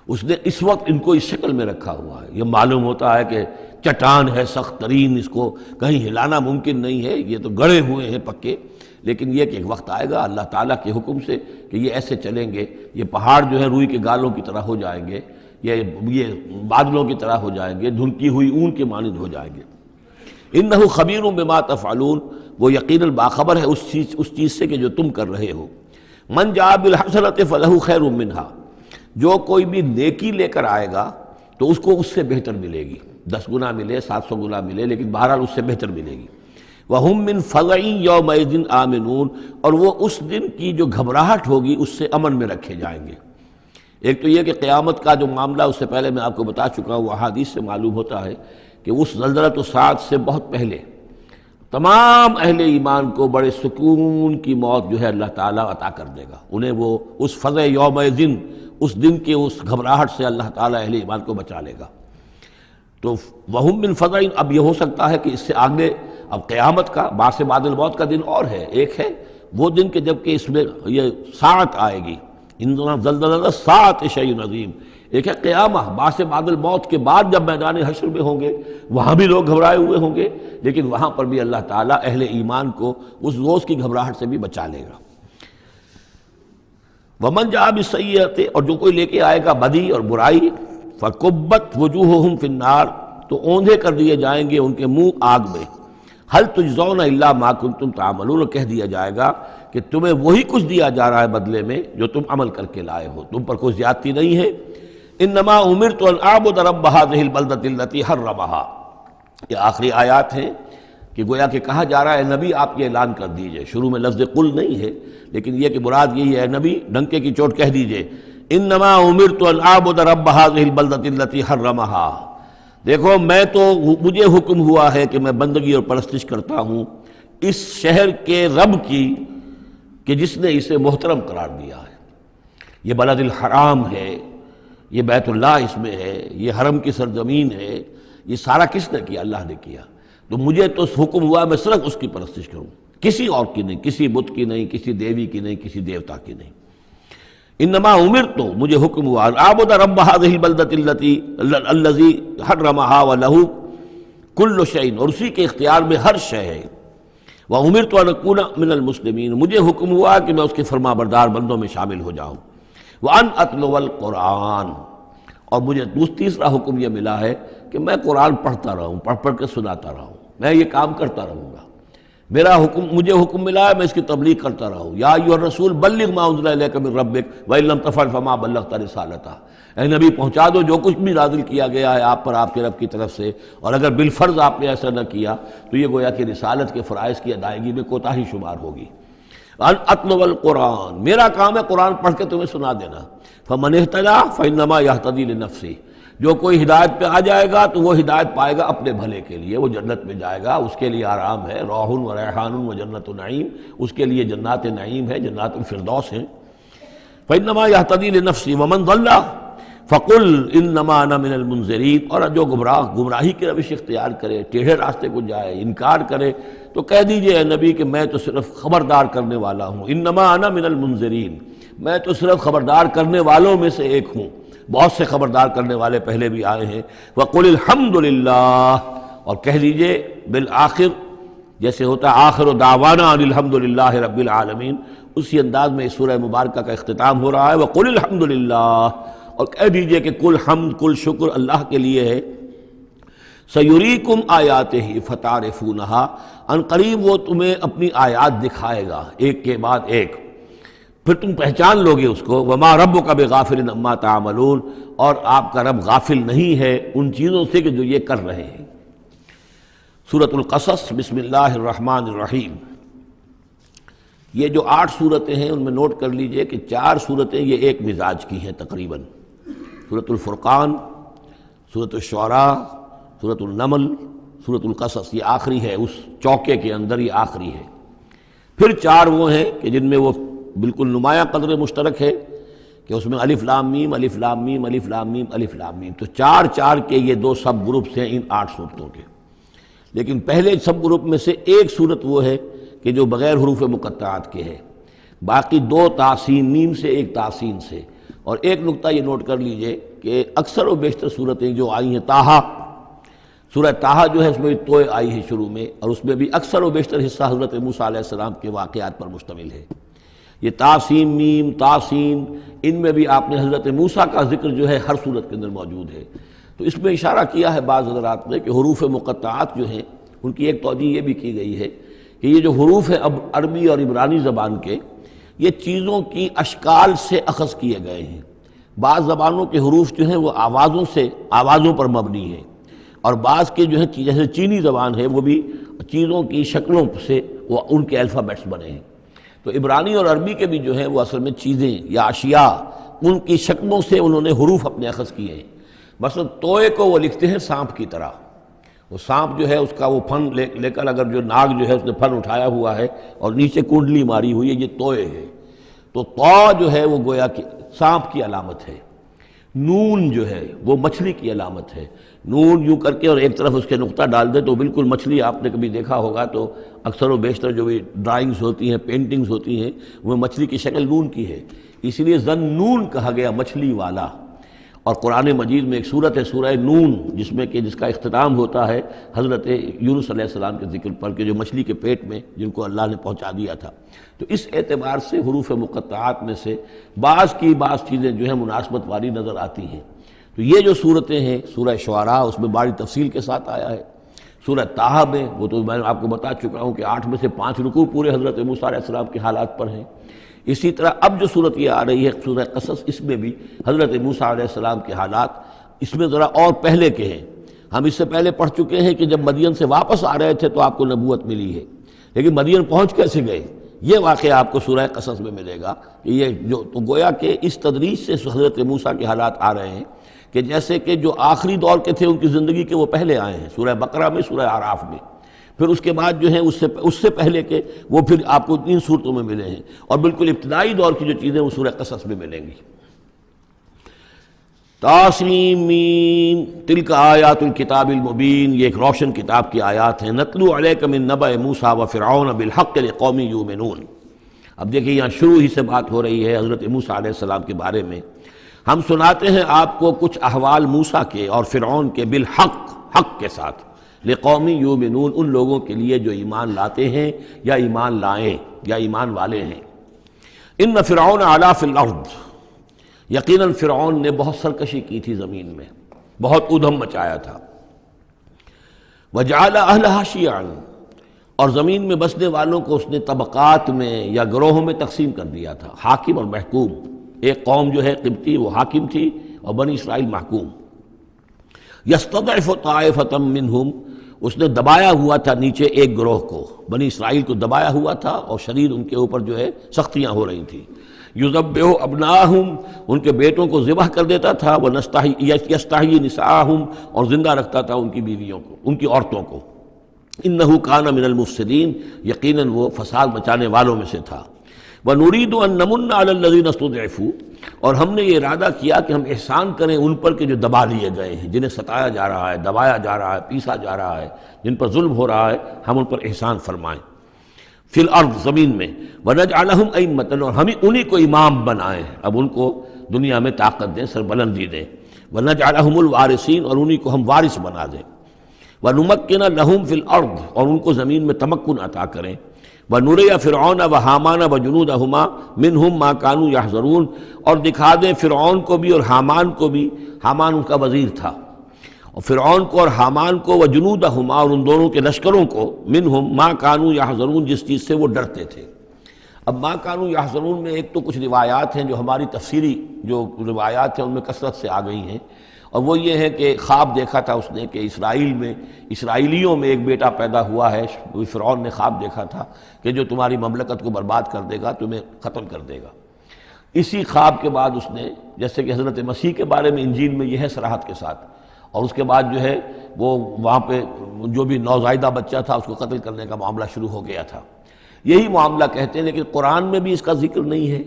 اس نے اس وقت ان کو اس شکل میں رکھا ہوا ہے. یہ معلوم ہوتا ہے کہ چٹان ہے سخت ترین، اس کو کہیں ہلانا ممکن نہیں ہے، یہ تو گڑے ہوئے ہیں پکے. لیکن یہ کہ ایک وقت آئے گا اللہ تعالیٰ کے حکم سے کہ یہ ایسے چلیں گے، یہ پہاڑ جو ہے روئی کے گالوں کی طرح ہو جائیں گے، یہ بادلوں کی طرح ہو جائیں گے، دھنکی ہوئی اون کے مانند ہو جائیں گے. انہ خبیر بما تفعلون، وہ یقیناً باخبر ہے اس چیز سے کہ جو تم کر رہے ہو. من جاء بالحسنۃ فلہ خیر منہا، جو کوئی بھی نیکی لے کر آئے گا تو اس کو اس سے بہتر ملے گی، 10 گنا ملے، 700 گنا ملے، لیکن بہرحال اس سے بہتر ملے گی. وَهُم مِّن فَزَعٍ يَوْمَئِذٍ آمِنُونَ، اور وہ اس دن کی جو گھبراہٹ ہوگی اس سے امن میں رکھے جائیں گے. ایک تو یہ کہ قیامت کا جو معاملہ، اس سے پہلے میں آپ کو بتا چکا ہوں، احادیث سے معلوم ہوتا ہے کہ اس زلزلۃ الساعۃ سے بہت پہلے تمام اہل ایمان کو بڑے سکون کی موت جو ہے اللہ تعالیٰ عطا کر دے گا. انہیں وہ اس فزع یومئذ، اس دن کے اس گھبراہٹ سے اللہ تعالیٰ اہل ایمان کو بچا لے گا. تو وَهُم مِّن فَزَعٍ، اب یہ ہو سکتا ہے کہ اس سے آگے اب قیامت کا باعث بعد الموت کا دن اور ہے. ایک ہے وہ دن کہ جب کہ اس میں یہ ساعت آئے گی، ان زلزلۃ الساعۃ شیء عظیم، ایک ہے قیامہ، بعث بعد الموت کے بعد جب میدان حشر میں ہوں گے وہاں بھی لوگ گھبرائے ہوئے ہوں گے، لیکن وہاں پر بھی اللہ تعالیٰ اہل ایمان کو اس روز کی گھبراہٹ سے بھی بچا لے گا۔ ومن جاء بالسیئۃ، اور جو کوئی لے کے آئے گا بدی اور برائی، فکبت وجوہہم فی النار، تو اوندھے کر دیے جائیں گے ان کے منہ آگ میں۔ ہل تجزون الا ما کنتم تعملون، کہہ دیا جائے گا کہ تمہیں وہی کچھ دیا جا رہا ہے بدلے میں جو تم عمل کر کے لائے ہو، تم پر کوئی زیادتی نہیں ہے۔ انما امرت ان اعبد رب هذه البلدۃ التي حرمها، یہ آخری آیات ہیں کہ گویا کہ کہا جا رہا ہے نبی آپ یہ اعلان کر دیجئے، شروع میں لفظ قل نہیں ہے لیکن یہ کہ مراد یہی ہے نبی ڈنکے کی چوٹ کہہ دیجئے انما امرت ان اعبد رب هذه البلدۃ التي حرمها، دیکھو میں تو مجھے حکم ہوا ہے کہ میں بندگی اور پرستش کرتا ہوں اس شہر کے رب کی کہ جس نے اسے محترم قرار دیا ہے۔ یہ بلد الحرام ہے، یہ بیت اللہ اس میں ہے، یہ حرم کی سرزمین ہے، یہ سارا کس نے کیا؟ اللہ نے کیا۔ تو مجھے تو حکم ہوا میں صرف اس کی پرستش کروں، کسی اور کی نہیں، کسی بت کی نہیں، کسی دیوی کی نہیں، کسی دیوتا کی نہیں۔ انما امرت، مجھے حکم ہوا اعبد رب هذه البلدۃ الذی حرمها وله کل شیء، اور اسی کے اختیار میں ہر شے ہے۔ وامرت ان اکون من المسلمین، مجھے حکم ہوا کہ میں اس کے فرما بردار بندوں میں شامل ہو جاؤں۔ وان اتلو القرآن، اور مجھے تیسرا حکم یہ ملا ہے کہ میں قرآن پڑھتا رہوں، پڑھ کے سناتا رہوں، میں یہ کام کرتا رہوں گا۔ میرا حکم، مجھے حکم ملا ہے میں اس کی تبلیغ کرتا رہوں۔ یا ایھا الرسول بلغ ما انزل الیک من ربک وان لم تفعل فما بلغت رسالتہ، اے نبی پہنچا دو جو کچھ بھی نازل کیا گیا ہے آپ پر آپ کے رب کی طرف سے، اور اگر بالفرض آپ نے ایسا نہ کیا تو یہ گویا کہ رسالت کے فرائض کی ادائیگی میں کوتاہی شمار ہوگی۔ ان اتلو القرآن، میرا کام ہے قرآن پڑھ کے تمہیں سنا دینا۔ فمن اہتدی فانما یہتدی لنفسہ، جو کوئی ہدایت پہ آ جائے گا تو وہ ہدایت پائے گا اپنے بھلے کے لیے، وہ جنت میں جائے گا، اس کے لیے آرام ہے، روح و ریحان و جنت نعیم، اس کے لیے جنات نعیم ہے، جنات الفردوس ہیں۔ فانما یہتدی لنفسہ ومن ضل فقل انما انا من المنذرین، اور جو گمراہی کی روش اختیار کرے، ٹیڑھے راستے کو جائے، انکار کرے، تو کہہ دیجئے اے نبی کہ میں تو صرف خبردار کرنے والا ہوں، انما انا من المنذرین، میں تو صرف خبردار کرنے والوں میں سے ایک ہوں، بہت سے خبردار کرنے والے پہلے بھی آئے ہیں۔ وقل الحمد للہ، اور کہہ دیجئے بالآخر، جیسے ہوتا ہے آخر دعوانا ان الحمد للہ رب العالمین، اسی انداز میں اس سورہ مبارکہ کا اختتام ہو رہا ہے۔ وقل الحمد للہ، اور کہہ دیجئے کہ کل حمد کل شکر اللہ کے لیے ہے۔ سیریکم آیاتہ فتعرفونہا، ان قریب وہ تمہیں اپنی آیات دکھائے گا ایک کے بعد ایک، پھر تم پہچان لوگے اس کو۔ وما ربک بغافل عما تعملون، اور آپ کا رب غافل نہیں ہے ان چیزوں سے کہ جو یہ کر رہے ہیں۔ سورۃ القصص، بسم اللہ الرحمن الرحیم۔ یہ جو 8 صورتیں ہیں ان میں نوٹ کر لیجئے کہ 4 صورتیں یہ ایک مزاج کی ہیں تقریباً، سورۃ الفرقان، سورۃ الشعراء، سورۃ النمل، سورۃ القصص، یہ آخری ہے اس چوکے کے اندر، یہ آخری ہے۔ پھر 4 وہ ہیں کہ جن میں وہ بالکل نمایاں قدر مشترک ہے کہ اس میں الف لام میم الف لام میم الف لام میم الف لام میم، تو 4 کے یہ 2 سب گروپس ہیں ان 8 صورتوں کے۔ لیکن پہلے سب گروپ میں سے ایک صورت وہ ہے کہ جو بغیر حروف مقطعات کے ہے، باقی 2 تاسین میم سے، ایک تاسین سے۔ اور ایک نقطہ یہ نوٹ کر لیجئے کہ اکثر و بیشتر صورتیں جو آئی ہیں، طٰہٰ، سورہ طٰہٰ جو ہے اس میں توئے آئی ہے شروع میں، اور اس میں بھی اکثر و بیشتر حصہ حضرت موسیٰ علیہ السلام کے واقعات پر مشتمل ہے۔ یہ تاسین میم تاسین، ان میں بھی آپ نے حضرت موسیٰ کا ذکر جو ہے ہر صورت کے اندر موجود ہے۔ تو اس میں اشارہ کیا ہے بعض حضرات نے کہ حروف مقطعات جو ہیں ان کی ایک توجہ یہ بھی کی گئی ہے کہ یہ جو حروف ہیں اب عربی اور عبرانی زبان کے، یہ چیزوں کی اشکال سے اخذ کیے گئے ہیں۔ بعض زبانوں کے حروف جو ہیں وہ آوازوں پر مبنی ہیں، اور بعض کے جو ہے جیسے چینی زبان ہے وہ بھی چیزوں کی شکلوں سے وہ ان کے الفابیٹس بنے ہیں۔ تو عبرانی اور عربی کے بھی جو ہیں وہ اصل میں چیزیں یا اشیاء، ان کی شکلوں سے انہوں نے حروف اپنے اخذ کیے ہیں۔ مثلا توئے کو وہ لکھتے ہیں سانپ کی طرح، وہ سانپ جو ہے اس کا وہ پھن لے کر اگر جو ناگ جو ہے اس نے پھن اٹھایا ہوا ہے اور نیچے کنڈلی ماری ہوئی ہے، یہ توئے ہے۔ تو تو جو ہے وہ گویا کہ سانپ کی علامت ہے، نون جو ہے وہ مچھلی کی علامت ہے۔ نون یوں کر کے اور ایک طرف اس کے نقطہ ڈال دے تو بالکل مچھلی، آپ نے کبھی دیکھا ہوگا تو اکثر و بیشتر جو بھی ڈرائنگز ہوتی ہیں، پینٹنگز ہوتی ہیں، وہ مچھلی کی شکل نون کی ہے، اس لیے ذن نون کہا گیا، مچھلی والا۔ اور قرآن مجید میں ایک صورت ہے سورہ نون، جس کا اختتام ہوتا ہے حضرت یونس علیہ السلام کے ذکر پر، کہ جو مچھلی کے پیٹ میں جن کو اللہ نے پہنچا دیا تھا۔ تو اس اعتبار سے حروف مقطعات میں سے بعض چیزیں جو ہیں مناسبت والی نظر آتی ہیں۔ تو یہ جو صورتیں ہیں، سورہ شعراء اس میں بڑی تفصیل کے ساتھ آیا ہے، سورہ طٰہٰ میں وہ تو میں آپ کو بتا چکا ہوں کہ 8 میں سے 5 رکوع پورے حضرت موسیٰ علیہ السلام کے حالات پر ہیں۔ اسی طرح اب جو صورت یہ آ رہی ہے سورہ قصص، اس میں بھی حضرت موسیٰ علیہ السلام کے حالات اس میں ذرا اور پہلے کے ہیں۔ ہم اس سے پہلے پڑھ چکے ہیں کہ جب مدین سے واپس آ رہے تھے تو آپ کو نبوت ملی ہے، لیکن مدین پہنچ کیسے گئے، یہ واقعہ آپ کو سورہ قصص میں ملے گا کہ یہ جو تو گویا کہ اس تدریج سے حضرت موسیٰ کے حالات آ رہے ہیں کہ جیسے کہ جو آخری دور کے تھے ان کی زندگی کے وہ پہلے آئے ہیں، سورہ بقرہ میں، سورہ اعراف میں، پھر اس کے بعد جو ہیں اس سے پہلے کے وہ پھر آپ کو 3 صورتوں میں ملے ہیں، اور بالکل ابتدائی دور کی جو چیزیں وہ سورہ قصص میں ملیں گی۔ طاسیم میم تلک آیات الکتاب المبین، یہ ایک روشن کتاب کی آیات ہیں۔ نتلو علیک من نبأ موسیٰ وفرعون بالحق لقوم یؤمنون۔ اب دیکھیں یہاں شروع ہی سے بات ہو رہی ہے حضرت موسیٰ علیہ السلام کے بارے میں۔ ہم سناتے ہیں آپ کو کچھ احوال موسیٰ کے اور فرعون کے بالحق، حق کے ساتھ، لقوم یؤمنون، ان لوگوں کے لیے جو ایمان لاتے ہیں یا ایمان لائیں یا ایمان والے ہیں۔ ان فرعون علا فی الارض، یقیناً فرعون نے بہت سرکشی کی تھی زمین میں، بہت ادھم مچایا تھا۔ وجعل اہلہا شیعا، اور زمین میں بسنے والوں کو اس نے طبقات میں یا گروہوں میں تقسیم کر دیا تھا، حاکم اور محکوم۔ ایک قوم جو ہے قبطی وہ حاکم تھی اور بنی اسرائیل محکوم۔ یستضعف طائفۃ منہم، اس نے دبایا ہوا تھا نیچے ایک گروہ کو، بنی اسرائیل کو دبایا ہوا تھا اور شدید ان کے اوپر جو ہے سختیاں ہو رہی تھیں۔ یذبح ابناہم، ان کے بیٹوں کو ذبح کر دیتا تھا، یستحیی نساءہم، اور زندہ رکھتا تھا ان کی بیویوں کو، ان کی عورتوں کو۔ انہ کان من المفسدین، یقیناً وہ فساد مچانے والوں میں سے تھا۔ وَنُرِيدُ أَن نَّمُنَّ عَلَى الَّذِينَ اسْتُضْعِفُوا، اور ہم نے یہ ارادہ کیا کہ ہم احسان کریں ان پر کہ جو دبا لیے گئے ہیں، جنہیں ستایا جا رہا ہے، دبایا جا رہا ہے، پیسا جا رہا ہے، جن پر ظلم ہو رہا ہے، ہم ان پر احسان فرمائیں۔ فی الارض، زمین میں، وَنَجْعَلَهُمْ أَئِمَّةً، اور ہم انہی کو امام بنائیں، اب ان کو دنیا میں طاقت دیں، سربلندی دیں۔ وَنَجْعَلَهُمُ الْوَارِثِينَ، اور انہی کو ہم وارث بنا دیں۔ وَنُمَكِّنَ لَهُمْ فِي الْأَرْضِ، اور ان کو زمین میں تمکن عطا کریں۔ وَنُرِيَ فِرْعَوْنَ وَحَامَانَ وَجُنُودَهُمَا مِنْهُمْ مَا كَانُوا يَحْذَرُونَ، اور دکھا دیں فرعون کو بھی اور حامان کو بھی، حامان ان کا وزیر تھا، اور فرعون کو اور حامان کو، وجنودہما، اور ان دونوں کے لشکروں کو، منہم ما کانوا یحذرون، جس چیز سے وہ ڈرتے تھے۔ اب ما کانوا یحذرون میں ایک تو کچھ روایات ہیں جو ہماری تفسیری جو روایات ہیں ان میں کثرت سے آ گئی ہیں، اور وہ یہ ہے کہ خواب دیکھا تھا اس نے کہ اسرائیلیوں میں ایک بیٹا پیدا ہوا ہے، فرعون نے خواب دیکھا تھا کہ جو تمہاری مملکت کو برباد کر دے گا، تمہیں ختم کر دے گا۔ اسی خواب کے بعد اس نے، جیسے کہ حضرت مسیح کے بارے میں انجیل میں یہ ہے صراحت کے ساتھ، اور اس کے بعد جو ہے وہ وہاں پہ جو بھی نوزائیدہ بچہ تھا اس کو قتل کرنے کا معاملہ شروع ہو گیا تھا۔ یہی معاملہ کہتے ہیں، لیکن قرآن میں بھی اس کا ذکر نہیں ہے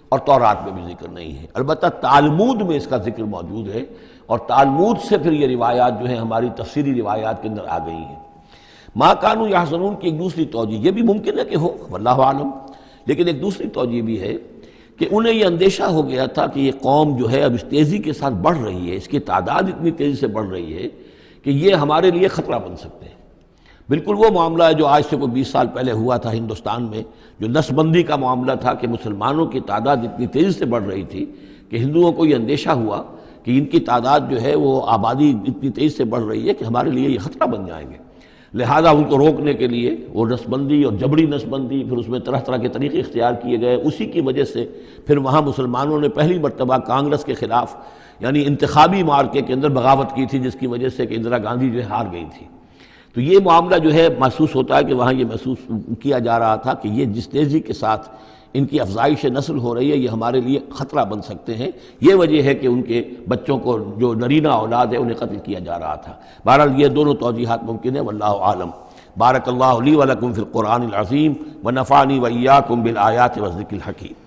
اور تورات میں بھی ذکر نہیں ہے، البتہ تالمود میں اس کا ذکر موجود ہے، اور تالمود سے پھر یہ روایات جو ہیں ہماری تفسیری روایات کے اندر آ گئی ہیں۔ ما کانوا یحذرون کی ایک دوسری توجہ یہ بھی ممکن ہے کہ ہو، واللہ عالم، لیکن ایک دوسری توجہ بھی ہے کہ انہیں یہ اندیشہ ہو گیا تھا کہ یہ قوم جو ہے اب اس تیزی کے ساتھ بڑھ رہی ہے، اس کی تعداد اتنی تیزی سے بڑھ رہی ہے کہ یہ ہمارے لیے خطرہ بن سکتے ہیں۔ بالکل وہ معاملہ ہے جو آج سے کوئی 20 سال پہلے ہوا تھا ہندوستان میں، جو نسل بندی کا معاملہ تھا کہ مسلمانوں کی تعداد اتنی تیزی سے بڑھ رہی تھی کہ ہندوؤں کو یہ اندیشہ ہوا کہ ان کی تعداد جو ہے وہ آبادی اتنی تیزی سے بڑھ رہی ہے کہ ہمارے لیے یہ خطرہ بن جائیں گے، لہذا ان کو روکنے کے لیے وہ نسل بندی اور جبری نسل بندی، پھر اس میں طرح طرح کے طریقے اختیار کیے گئے۔ اسی کی وجہ سے پھر وہاں مسلمانوں نے پہلی مرتبہ کانگریس کے خلاف یعنی انتخابی مارکے کے اندر بغاوت کی تھی، جس کی وجہ سے کہ اندرا گاندھی جو ہے ہار گئی تھی۔ تو یہ معاملہ جو ہے محسوس ہوتا ہے کہ وہاں یہ محسوس کیا جا رہا تھا کہ یہ جس تیزی کے ساتھ ان کی افزائش نسل ہو رہی ہے یہ ہمارے لیے خطرہ بن سکتے ہیں۔ یہ وجہ ہے کہ ان کے بچوں کو جو نرینہ اولاد ہے انہیں قتل کیا جا رہا تھا۔ بہرحال یہ دونوں توجیحات ممکن ہے، واللہ عالم۔ بارک اللہ لی ولکم فی القرآن العظیم ونفعنی وإیاکم بالآیات والذکر الحکیم۔